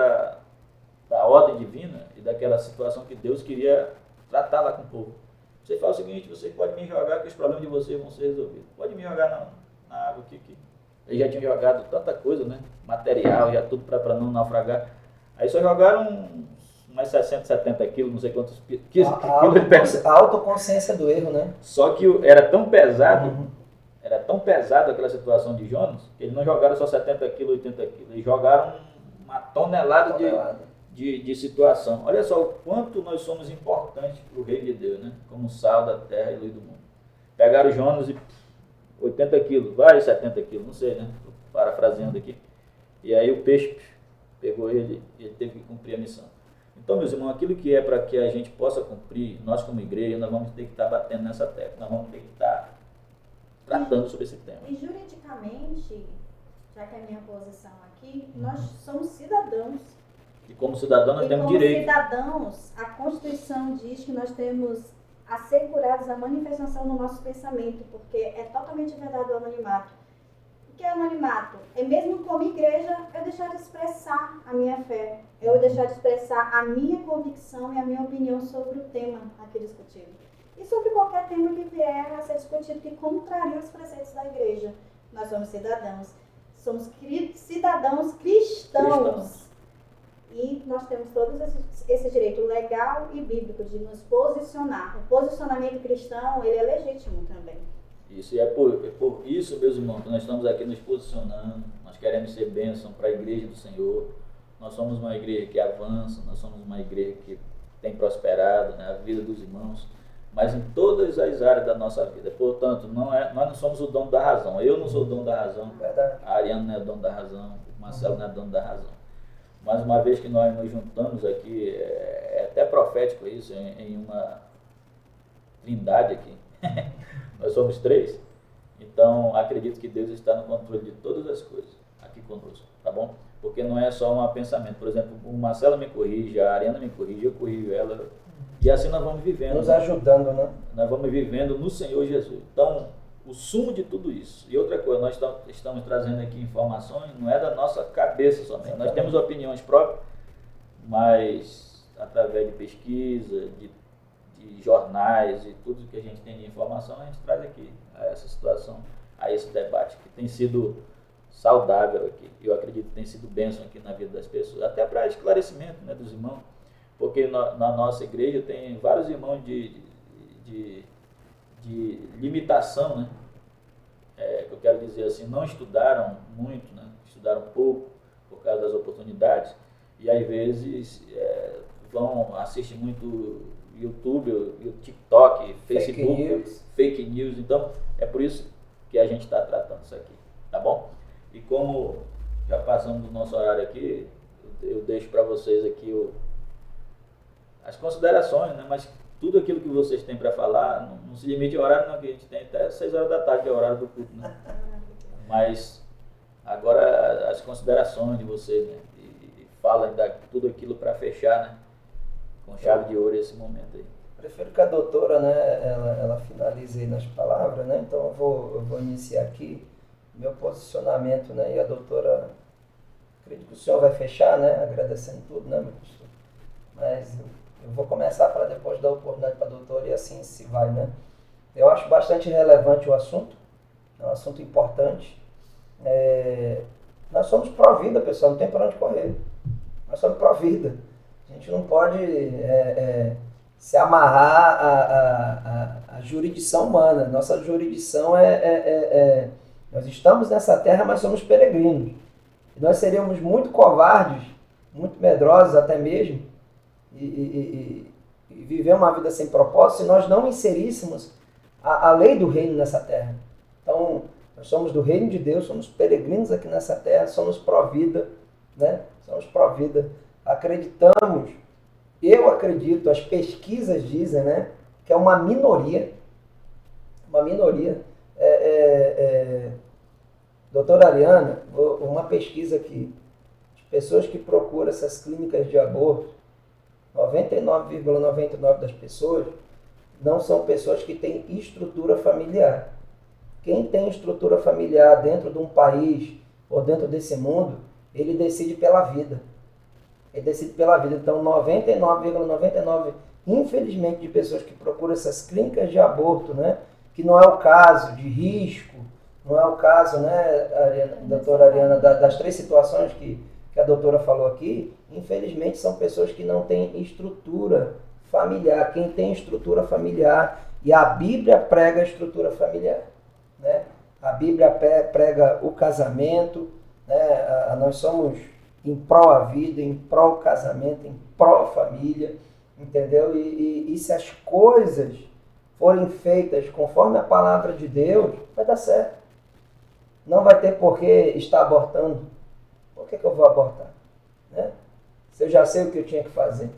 da ordem divina e daquela situação que Deus queria tratar lá com o povo. Você fala o seguinte, você pode me jogar que os problemas de vocês vão ser resolvidos. Pode me jogar na água aqui. Eles já tinham jogado tanta coisa, né? Material, já tudo para não naufragar. Aí só jogaram mais 60, 70 quilos, não sei quantos quilos. A autoconsciência do erro, né? Só que era tão pesado, aquela situação de Jonas, que eles não jogaram só 70 quilos, 80 quilos. Eles jogaram uma tonelada. De situação. Olha só o quanto nós somos importantes para o reino de Deus, né? Como sal da terra e luz do mundo. Pegaram Jonas e 80 quilos, vai 70 quilos, não sei, né? Estou parafraseando aqui. E aí o peixe pegou ele teve que cumprir a missão. Então, meus irmãos, aquilo que é para que a gente possa cumprir, nós como igreja, nós vamos ter que estar batendo nessa tecla, nós vamos ter que estar tratando sobre esse tema. E juridicamente, já que é a minha posição aqui, nós somos cidadãos. E como cidadão nós temos direito. Como cidadãos, a Constituição diz que nós temos assegurados a manifestação do nosso pensamento, porque é totalmente verdade o anonimato. O que é anonimato? É mesmo como igreja eu deixar de expressar a minha fé, eu deixar de expressar a minha convicção e a minha opinião sobre o tema aqui discutido. E sobre qualquer tema que vier a ser discutido que contraria os preceitos da igreja. Nós somos cidadãos cidadãos cristãos. E nós temos todos esse direito legal e bíblico de nos posicionar. O posicionamento cristão, ele é legítimo também. Isso, e é por isso, meus irmãos, que nós estamos aqui nos posicionando, nós queremos ser bênção para a igreja do Senhor. Nós somos uma igreja que avança, nós somos uma igreja que tem prosperado, né, a vida dos irmãos, mas em todas as áreas da nossa vida. Portanto, nós não somos o dono da razão. Eu não sou o dono da razão, a Ariana não é o dono da razão, o Marcelo não é o dono da razão. Mas uma vez que nós nos juntamos aqui, é até profético isso, em uma trindade aqui. Nós somos 3, então acredito que Deus está no controle de todas as coisas aqui conosco, tá bom? Porque não é só um pensamento. Por exemplo, o Marcelo me corrige, a Ariana me corrige, eu corrijo ela, e assim nós vamos vivendo. Nos ajudando, né? Nós vamos vivendo no Senhor Jesus. Então, o sumo de tudo isso. E outra coisa, nós estamos trazendo aqui informações, não é da nossa cabeça somente. Nós temos opiniões próprias, mas através de pesquisa, de jornais e tudo que a gente tem de informação, a gente traz aqui a essa situação, a esse debate que tem sido saudável aqui. Eu acredito que tem sido bênção aqui na vida das pessoas, até para esclarecimento, né, dos irmãos, porque na nossa igreja tem vários irmãos de limitação, né? Que eu quero dizer assim, não estudaram muito, né? Estudaram pouco por causa das oportunidades e às vezes assistem muito YouTube, TikTok, Facebook, fake news. Então é por isso que a gente está tratando isso aqui, tá bom? E como já passamos do nosso horário aqui, eu deixo para vocês aqui as considerações, né? Mas tudo aquilo que vocês têm para falar, não se limite ao horário, não, que a gente tem até 6 horas da tarde, que é o horário do culto, né? Mas agora as considerações de vocês, né? E fala ainda tudo aquilo para fechar, né? Com chave de ouro esse momento aí. Prefiro que a doutora, né, ela finalize aí nas palavras, né? Então eu vou iniciar aqui meu posicionamento, né? E a doutora, acredito que o senhor vai fechar, né? Agradecendo tudo, né, meu pastor? Mas eu vou começar para depois dar oportunidade para a doutora e assim se vai, né? Eu acho bastante relevante o assunto, é um assunto importante. Nós somos pró-vida, pessoal, não tem para onde correr. Nós somos pró-vida. A gente não pode se amarrar à jurisdição humana. Nossa jurisdição nós estamos nessa terra, mas somos peregrinos. E nós seríamos muito covardes, muito medrosos até mesmo, e viver uma vida sem propósito se nós não inseríssemos a lei do reino nessa terra. Então, nós somos do reino de Deus, somos peregrinos aqui nessa terra, somos pró-vida, né? Somos pró-vida. Acreditamos, eu acredito, as pesquisas dizem, né, que é uma minoria. Doutora Ariana, uma pesquisa aqui, de pessoas que procuram essas clínicas de aborto, 99,99% das pessoas não são pessoas que têm estrutura familiar. Quem tem estrutura familiar dentro de um país ou dentro desse mundo, ele decide pela vida. Ele decide pela vida. Então, 99,99%, infelizmente, de pessoas que procuram essas clínicas de aborto, né, que não é o caso de risco, não é o caso, né, doutora Ariana, das 3 situações que a doutora falou aqui, infelizmente são pessoas que não têm estrutura familiar. Quem tem estrutura familiar, e a Bíblia prega a estrutura familiar, né? A Bíblia prega o casamento, né? Nós somos em pró a vida, em pró o casamento, em pró a família, entendeu? E se as coisas forem feitas conforme a palavra de Deus, vai dar certo. Não vai ter por que estar abortando. Por que eu vou abortar? Né? Se eu já sei o que eu tinha que fazer,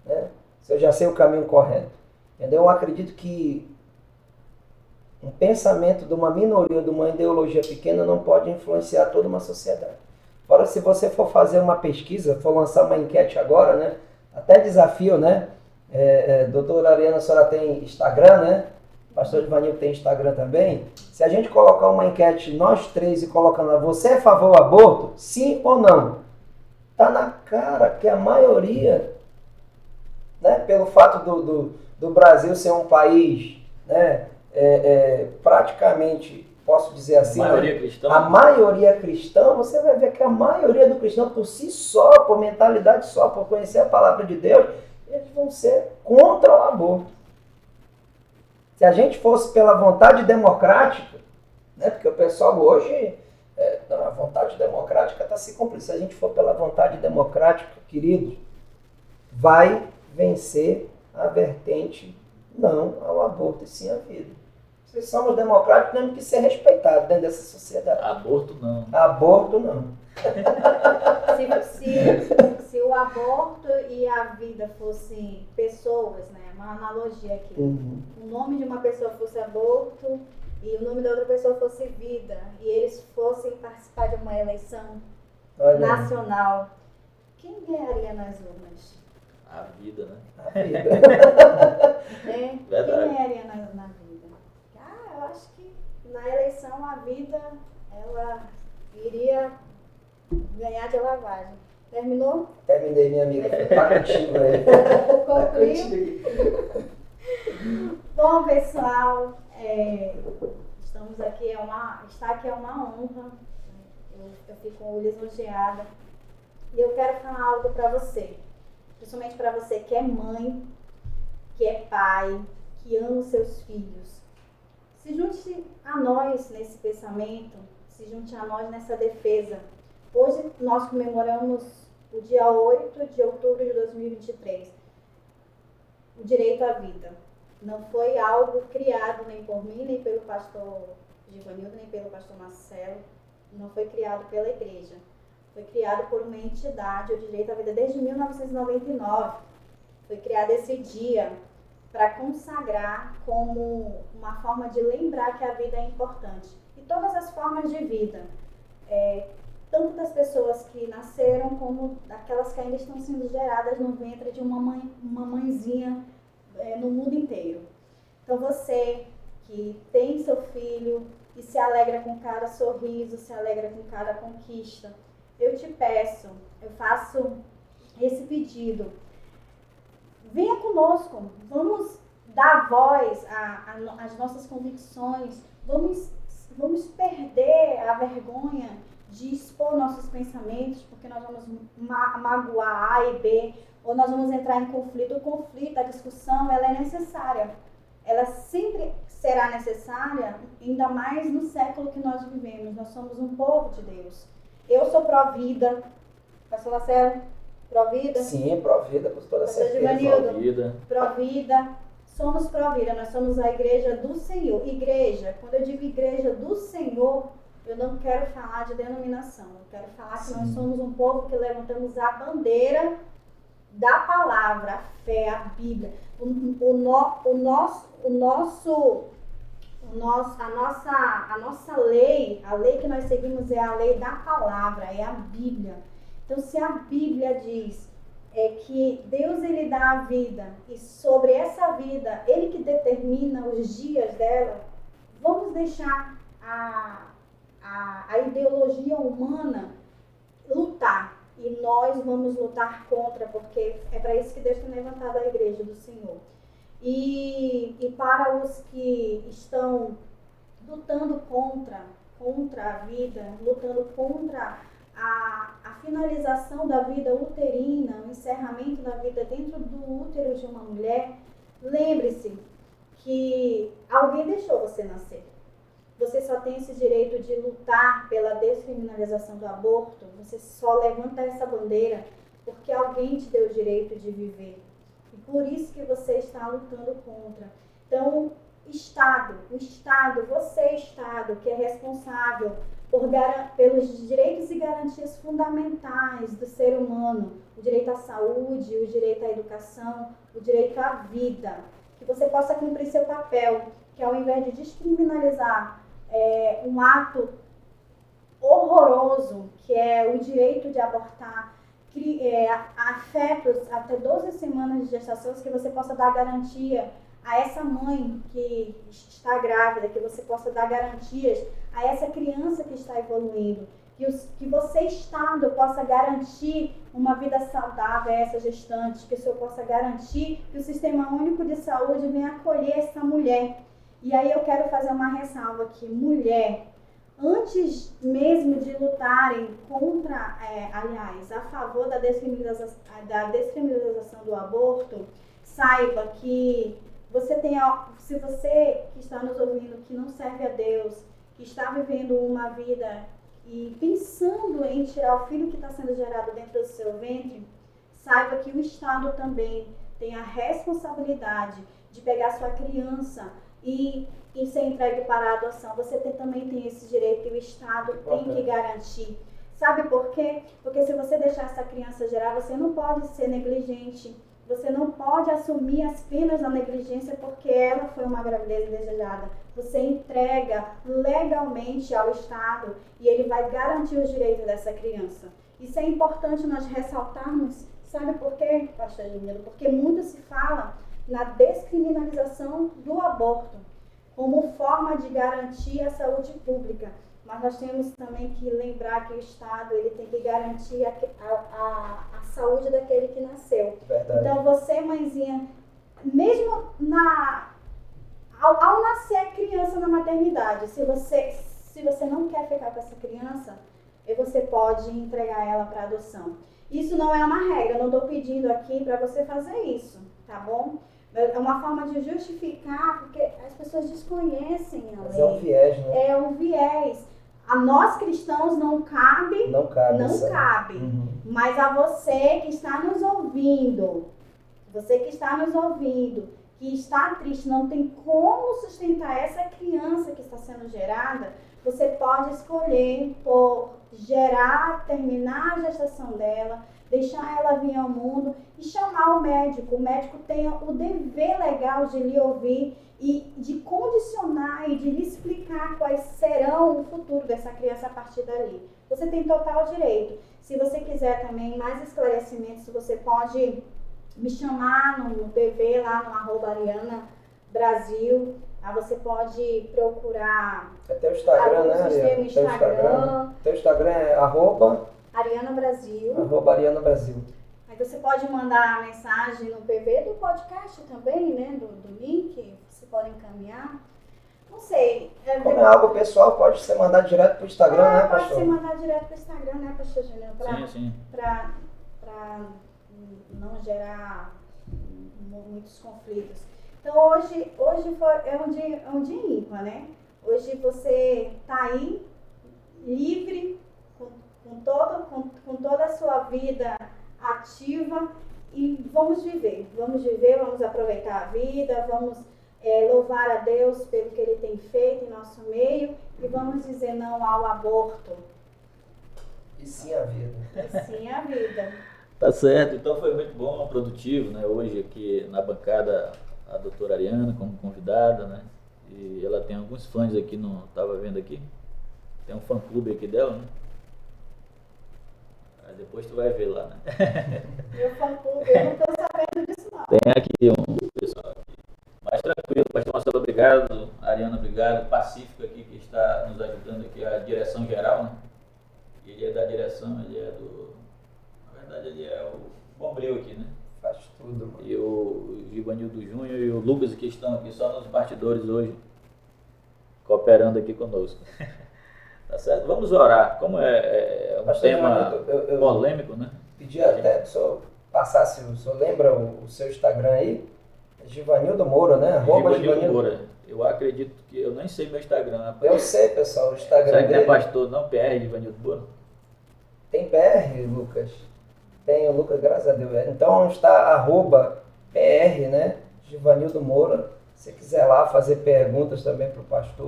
né? Se eu já sei o caminho correto. Entendeu? Eu acredito que um pensamento de uma minoria, de uma ideologia pequena, não pode influenciar toda uma sociedade. Agora, se você for fazer uma pesquisa, for lançar uma enquete agora, né? Até desafio, né? Doutora Ariana, a senhora tem Instagram, né? Pastor Ivanildo tem Instagram também. Se a gente colocar uma enquete, nós 3, e colocando lá, você é a favor do aborto? Sim ou não? Tá na cara que a maioria, né, pelo fato do Brasil ser um país, né, praticamente, posso dizer assim, a maioria cristã, você vai ver que a maioria do cristão, por si só, por mentalidade só, por conhecer a palavra de Deus, eles vão ser contra o aborto. Se a gente fosse pela vontade democrática, né, porque o pessoal hoje, a vontade democrática está se cumprindo. Se a gente for pela vontade democrática, queridos, vai vencer a vertente não ao aborto e sim à vida. Se somos democráticos, temos que ser respeitados dentro dessa sociedade. Aborto não. Aborto não. Se o aborto e a vida fossem pessoas, né? Uma analogia aqui. Uhum. O nome de uma pessoa fosse aborto e o nome da outra pessoa fosse vida, e eles fossem participar de uma eleição nacional, quem ganharia nas urnas? A vida, né? A vida. Quem ganharia na vida? Eu acho que na eleição a vida, ela iria ganhar de lavagem. Terminou? Terminei, minha amiga. Tá contigo aí. Concluiu? Bom, pessoal, estamos aqui, estar aqui é uma honra. Eu fico lisonjeada. E eu quero falar algo para você. Principalmente para você que é mãe, que é pai, que ama os seus filhos. Se junte a nós nesse pensamento, se junte a nós nessa defesa. Hoje nós comemoramos o dia 8 de outubro de 2023, o direito à vida. Não foi algo criado nem por mim, nem pelo pastor Givanildo, nem pelo pastor Marcelo. Não foi criado pela igreja. Foi criado por uma entidade, o direito à vida, desde 1999. Foi criado esse dia para consagrar como uma forma de lembrar que a vida é importante. E todas as formas de vida, tanto das pessoas que nasceram, como daquelas que ainda estão sendo geradas no ventre de uma mãezinha no mundo inteiro. Então você que tem seu filho e se alegra com cada sorriso, se alegra com cada conquista, eu te peço, eu faço esse pedido. Venha conosco, vamos dar voz às nossas convicções, vamos perder a vergonha de expor nossos pensamentos, porque nós vamos magoar A e B, ou nós vamos entrar em conflito. O conflito, a discussão, ela é necessária. Ela sempre será necessária, ainda mais no século que nós vivemos. Nós somos um povo de Deus. Eu sou pró-vida. Pastor Marcelo, pró-vida? Sim, pró-vida, com toda certeza. Pró-vida. Pró-vida. Somos pró-vida, nós somos a igreja do Senhor. Igreja, quando eu digo igreja do Senhor, eu não quero falar de denominação. Eu quero falar que nós somos um povo que levantamos a bandeira da palavra, a fé, a Bíblia. A nossa lei, a lei que nós seguimos é a lei da palavra, é a Bíblia. Então, se a Bíblia diz que Deus, ele dá a vida, e sobre essa vida, ele que determina os dias dela, vamos deixar a ideologia humana lutar. E nós vamos lutar contra, porque é para isso que Deus tem levantado a igreja do Senhor. E para os que estão lutando contra a vida, lutando contra a finalização da vida uterina, o encerramento da vida dentro do útero de uma mulher, lembre-se que alguém deixou você nascer. Você só tem esse direito de lutar pela descriminalização do aborto, você só levanta essa bandeira porque alguém te deu o direito de viver. E por isso que você está lutando contra. Então, você, Estado, que é responsável pelos direitos e garantias fundamentais do ser humano, o direito à saúde, o direito à educação, o direito à vida, que você possa cumprir seu papel, que ao invés de descriminalizar um ato horroroso, que é o direito de abortar afetos até 12 semanas de gestação, que você possa dar garantia a essa mãe que está grávida, que você possa dar garantias a essa criança que está evoluindo, que você, Estado, possa garantir uma vida saudável a essa gestante, que o Senhor possa garantir que o Sistema Único de Saúde venha acolher essa mulher. E aí eu quero fazer uma ressalva aqui, mulher, antes mesmo de lutarem contra, a favor da descriminalização do aborto, saiba que se você que está nos ouvindo, que não serve a Deus, que está vivendo uma vida e pensando em tirar o filho que está sendo gerado dentro do seu ventre, saiba que o Estado também tem a responsabilidade de pegar sua criança e ser entregue para a adoção. Você também tem esse direito e o Estado tem que garantir. Sabe por quê? Porque se você deixar essa criança gerar, você não pode ser negligente. Você não pode assumir as penas da negligência porque ela foi uma gravidez indesejada. Você entrega legalmente ao Estado e ele vai garantir os direitos dessa criança. Isso é importante nós ressaltarmos. Sabe por quê, pastor Jamila? Porque muito se fala na descriminalização do aborto como forma de garantir a saúde pública. Mas nós temos também que lembrar que o Estado ele tem que garantir a saúde daquele que nasceu. Verdade. Então você, mãezinha, mesmo ao nascer a criança na maternidade, se você não quer ficar com essa criança, você pode entregar ela para adoção. Isso não é uma regra, eu não estou pedindo aqui para você fazer isso, tá bom? É uma forma de justificar, porque as pessoas desconhecem a lei. Mas é um viés, né? É um viés. A nós cristãos não cabe. Não cabe. Uhum. Mas a você que está nos ouvindo, que está triste, não tem como sustentar essa criança que está sendo gerada, você pode escolher por gerar, terminar a gestação dela, deixar ela vir ao mundo e chamar o médico. O médico tem o dever legal de lhe ouvir e de condicionar e de lhe explicar quais serão o futuro dessa criança a partir dali. Você tem total direito. Se você quiser também mais esclarecimentos, você pode me chamar no PV, lá no @Ariana Brasil. Aí você pode procurar. Até o Instagram, né, Ariana? Instagram. Teu Instagram é Ariana Brasil. @Ariana Brasil. Aí você pode mandar a mensagem no PV do podcast também, né? Do link, você pode encaminhar. Não sei. Como é algo pessoal, pode ser mandado direto para o Instagram, né, pastor? Pode ser mandado direto para o Instagram, né, pastor Júnior? Sim. Para não gerar muitos conflitos. Então hoje é um dia ímpar, né? Hoje você está aí livre, com toda a sua vida ativa e vamos viver, vamos aproveitar a vida, vamos louvar a Deus pelo que Ele tem feito em nosso meio e vamos dizer não ao aborto. E sim a vida. E sim a vida. Tá certo, então foi muito bom, produtivo, né? Hoje aqui na bancada a doutora Ariana como convidada, né? E ela tem alguns fãs aqui, estava vendo aqui, tem um fã-clube aqui dela, né? Aí depois tu vai ver lá, né? Meu fã-clube, eu não estou sabendo disso não. Tem aqui um pessoal aqui. Mas tranquilo, pastor Marcelo, obrigado, Ariana, obrigado, Pacífico aqui que está nos ajudando aqui, a direção geral, né? Ele é da direção, ele é na verdade ele é o bombril aqui, né? Faz tudo, mano. E o Givanildo Júnior e o Lucas que estão aqui só nos bastidores hoje, cooperando aqui conosco. Tá certo? Vamos orar. Como é um tema polêmico, né? Pedi até que o senhor passasse, o senhor lembra o seu Instagram aí? É Givanildo Moura, né? Givanildo Moura. Eu acredito que, eu nem sei meu Instagram. Eu sei, pessoal, o Instagram Será que dele. não é pastor, não? PR Givanildo Moura? Tem PR, Lucas? Tem o Lucas, graças a Deus. Então está @PR, né? Givanildo Moura. Se quiser lá fazer perguntas também para o pastor.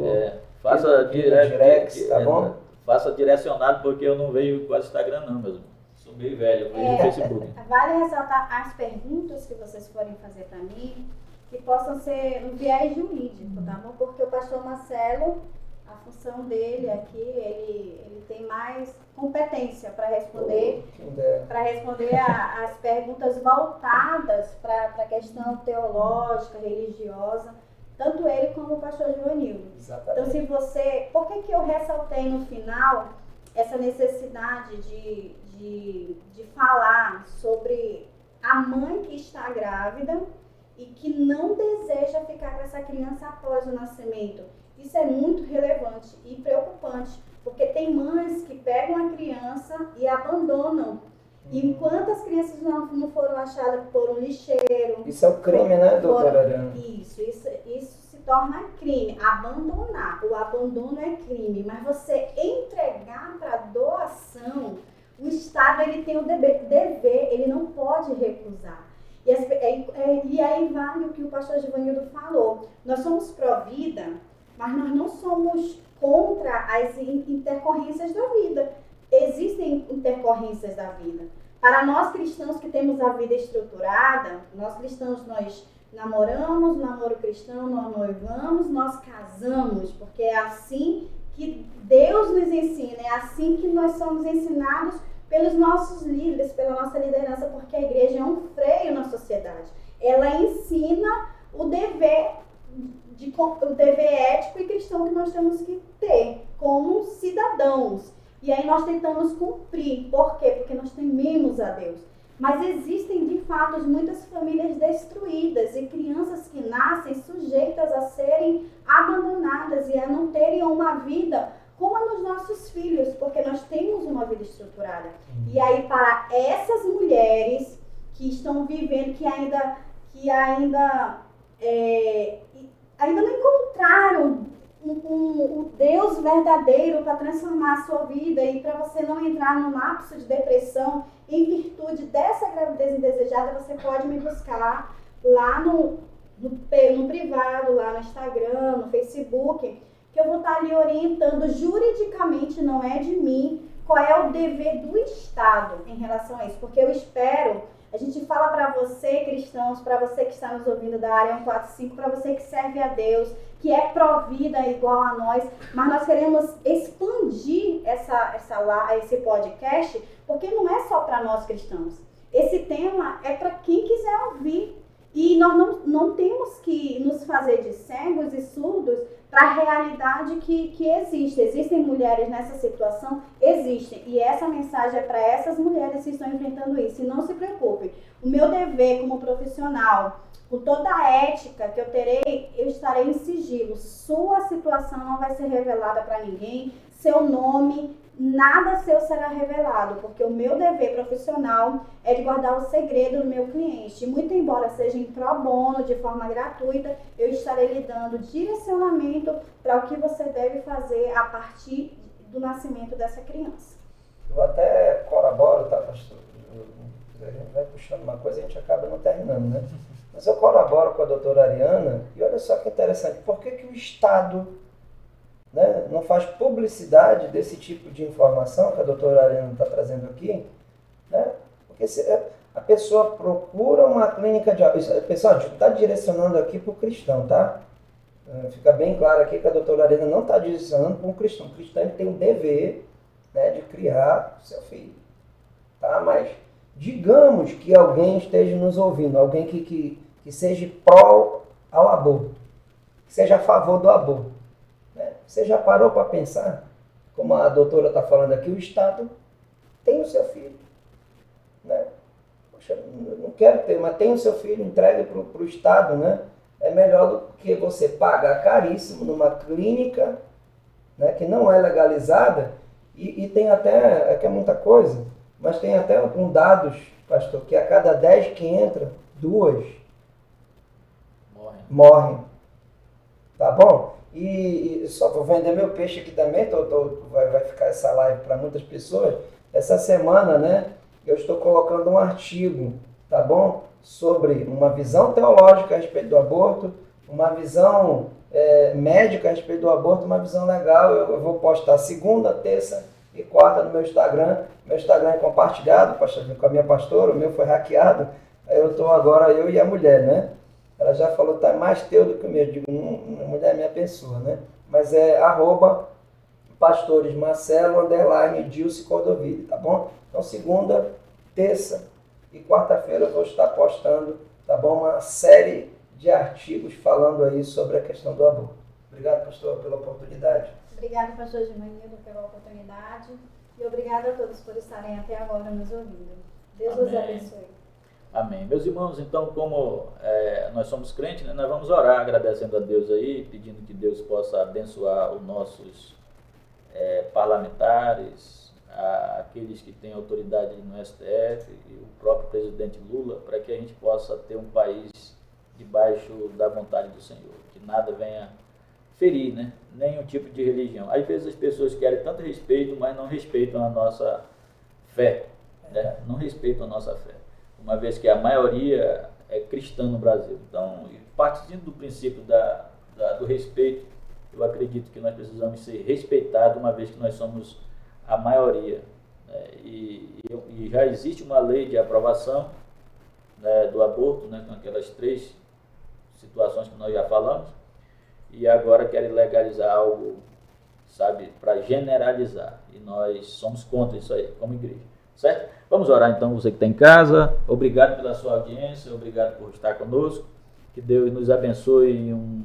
Faça direct, tá bom? Faça direcionado, porque eu não vejo quase Instagram não, mesmo. Sou meio velho, eu vejo no Facebook. Vale ressaltar as perguntas que vocês forem fazer para mim, que possam ser no viés jurídico, tá bom? Porque o pastor Marcelo, a função dele aqui, ele tem mais competência para responder, as perguntas voltadas para a questão teológica, religiosa, tanto ele como o pastor Joanildo. Exatamente. Então, se você... Por que eu ressaltei no final essa necessidade de falar sobre a mãe que está grávida e que não deseja ficar com essa criança após o nascimento? Isso é muito relevante e preocupante, porque tem mães que pegam a criança e abandonam. E enquanto as crianças não foram achadas por um lixeiro... Isso é um crime, né, doutora Ariana? Isso se torna crime. Abandonar. O abandono é crime. Mas você entregar para doação, o Estado ele tem o dever, ele não pode recusar. E aí vale o que o pastor Givanildo falou. Nós somos pró-vida, mas nós não somos contra as intercorrências da vida. Existem intercorrências da vida. Para nós cristãos que temos a vida estruturada, nós cristãos, nós namoramos, namoro cristão, nós noivamos, nós casamos, porque é assim que Deus nos ensina, é assim que nós somos ensinados pelos nossos líderes, pela nossa liderança, porque a igreja é um freio na sociedade. Ela ensina o dever ético e cristão que nós temos que ter como cidadãos. E aí nós tentamos cumprir. Por quê? Porque nós tememos a Deus. Mas existem, de fato, muitas famílias destruídas e crianças que nascem sujeitas a serem abandonadas e a não terem uma vida como a dos nossos filhos, porque nós temos uma vida estruturada. E aí, para essas mulheres que estão vivendo, que ainda não encontraram o Deus verdadeiro para transformar a sua vida e para você não entrar num lapso de depressão em virtude dessa gravidez indesejada, você pode me buscar lá no privado, lá no Instagram, no Facebook, que eu vou estar ali orientando juridicamente, não é de mim, qual é o dever do Estado em relação a isso, porque eu espero... A gente fala para você, cristãos, para você que está nos ouvindo da área 145, para você que serve a Deus, que é pró-vida igual a nós, mas nós queremos expandir esse podcast, porque não é só para nós cristãos. Esse tema é para quem quiser ouvir. E nós não temos que nos fazer de cegos e surdos para a realidade que existe. Existem mulheres nessa situação? Existem. E essa mensagem é para essas mulheres que estão enfrentando isso. E não se preocupem. O meu dever como profissional, com toda a ética que eu terei, eu estarei em sigilo. Sua situação não vai ser revelada para ninguém. Seu nome, nada seu será revelado, porque o meu dever profissional é de guardar o segredo do meu cliente. E muito embora seja em pro bono, de forma gratuita, eu estarei lhe dando direcionamento para o que você deve fazer a partir do nascimento dessa criança. Eu até corroboro, tá, pastor? A gente vai puxando uma coisa e a gente acaba não terminando, né? Mas eu corroboro com a doutora Ariana, e olha só que interessante, por que o Estado, né, não faz publicidade desse tipo de informação que a doutora Ariana está trazendo aqui, né? Porque se a pessoa procura uma clínica de... Pessoal, está direcionando aqui para o cristão, tá? Fica bem claro aqui que a doutora Ariana não está direcionando para um cristão. O cristão ele tem o dever, né, de criar seu filho, tá? Mas digamos que alguém esteja nos ouvindo, alguém que seja pró ao aborto, que seja a favor do aborto. Você já parou para pensar, como a doutora está falando aqui, o Estado tem o seu filho, né? Poxa, não quero ter, mas tem o seu filho, entregue para o Estado, né? É melhor do que você pagar caríssimo numa clínica, né, que não é legalizada, e tem até, que é muita coisa, mas tem até com dados, pastor, que a cada 10 que entra, 2 morrem. Tá bom? E só vou vender meu peixe aqui também, vai ficar essa live para muitas pessoas. Essa semana, né, eu estou colocando um artigo, tá bom? Sobre uma visão teológica a respeito do aborto, uma visão médica a respeito do aborto, uma visão legal. Eu vou postar segunda, terça e quarta no meu Instagram. Meu Instagram é compartilhado com a minha pastora, o meu foi hackeado. Eu estou agora, eu e a mulher, né? Ela já falou que está mais teu do que o meu. Eu digo, a mulher me abençoa, né? Mas é @pastoresmarcelo_Dilce Cordoville, tá bom? Então, segunda, terça e quarta-feira eu vou estar postando, tá bom? Uma série de artigos falando aí sobre a questão do aborto. Obrigado, pastor, pela oportunidade. Obrigada, pastor Givanildo, pela oportunidade. E obrigada a todos por estarem até agora nos ouvindo. Deus os abençoe. Amém. Meus irmãos, então, como nós somos crentes, né, nós vamos orar agradecendo a Deus aí, pedindo que Deus possa abençoar os nossos parlamentares, aqueles que têm autoridade no STF e o próprio presidente Lula, para que a gente possa ter um país debaixo da vontade do Senhor, que nada venha ferir, né, nenhum tipo de religião. Às vezes as pessoas querem tanto respeito, mas não respeitam a nossa fé, né? Não respeitam a nossa fé, uma vez que a maioria é cristã no Brasil. Então, partindo do princípio do respeito, eu acredito que nós precisamos ser respeitados, uma vez que nós somos a maioria, né? E já existe uma lei de aprovação, né, do aborto, né, com aquelas 3 situações que nós já falamos, e agora querem legalizar algo, sabe, para generalizar, e nós somos contra isso aí, como igreja. Certo? Vamos orar então, você que está em casa. Obrigado pela sua audiência, obrigado por estar conosco. Que Deus nos abençoe em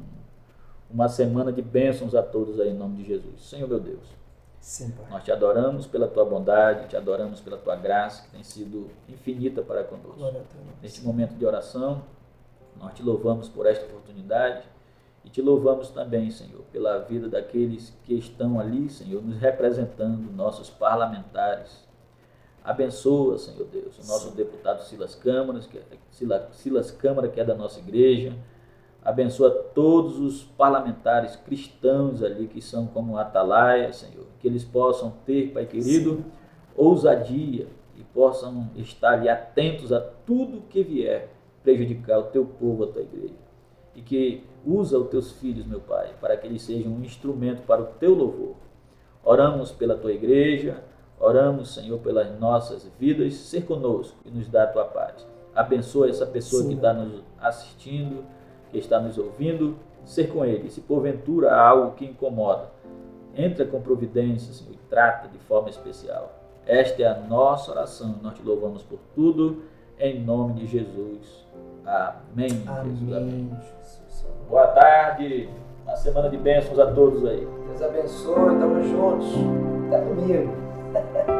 uma semana de bênçãos a todos aí, em nome de Jesus. Senhor meu Deus, sim, Pai, nós te adoramos pela tua bondade, te adoramos pela tua graça, que tem sido infinita para conosco. Neste momento de oração, nós te louvamos por esta oportunidade e te louvamos também, Senhor, pela vida daqueles que estão ali, Senhor, nos representando, nossos parlamentares. Abençoa, Senhor Deus, o nosso deputado Silas Câmara, que é da nossa igreja. Abençoa todos os parlamentares cristãos ali, que são como Atalaia, Senhor. Que eles possam ter, Pai querido, ousadia e possam estar ali atentos a tudo que vier prejudicar o teu povo, a tua igreja. E que usa os teus filhos, meu Pai, para que eles sejam um instrumento para o teu louvor. Oramos pela tua igreja. Oramos, Senhor, pelas nossas vidas, ser conosco e nos dar a tua paz. Abençoa essa pessoa que está nos assistindo, que está nos ouvindo, ser com ele. Se porventura há algo que incomoda, entra com providência, Senhor, e trata de forma especial. Esta é a nossa oração. Nós te louvamos por tudo em nome de Jesus. Amém. Jesus, amém. Amém. Jesus. Boa tarde. Uma semana de bênçãos a todos aí. Deus abençoe. Tamo juntos. Até domingo.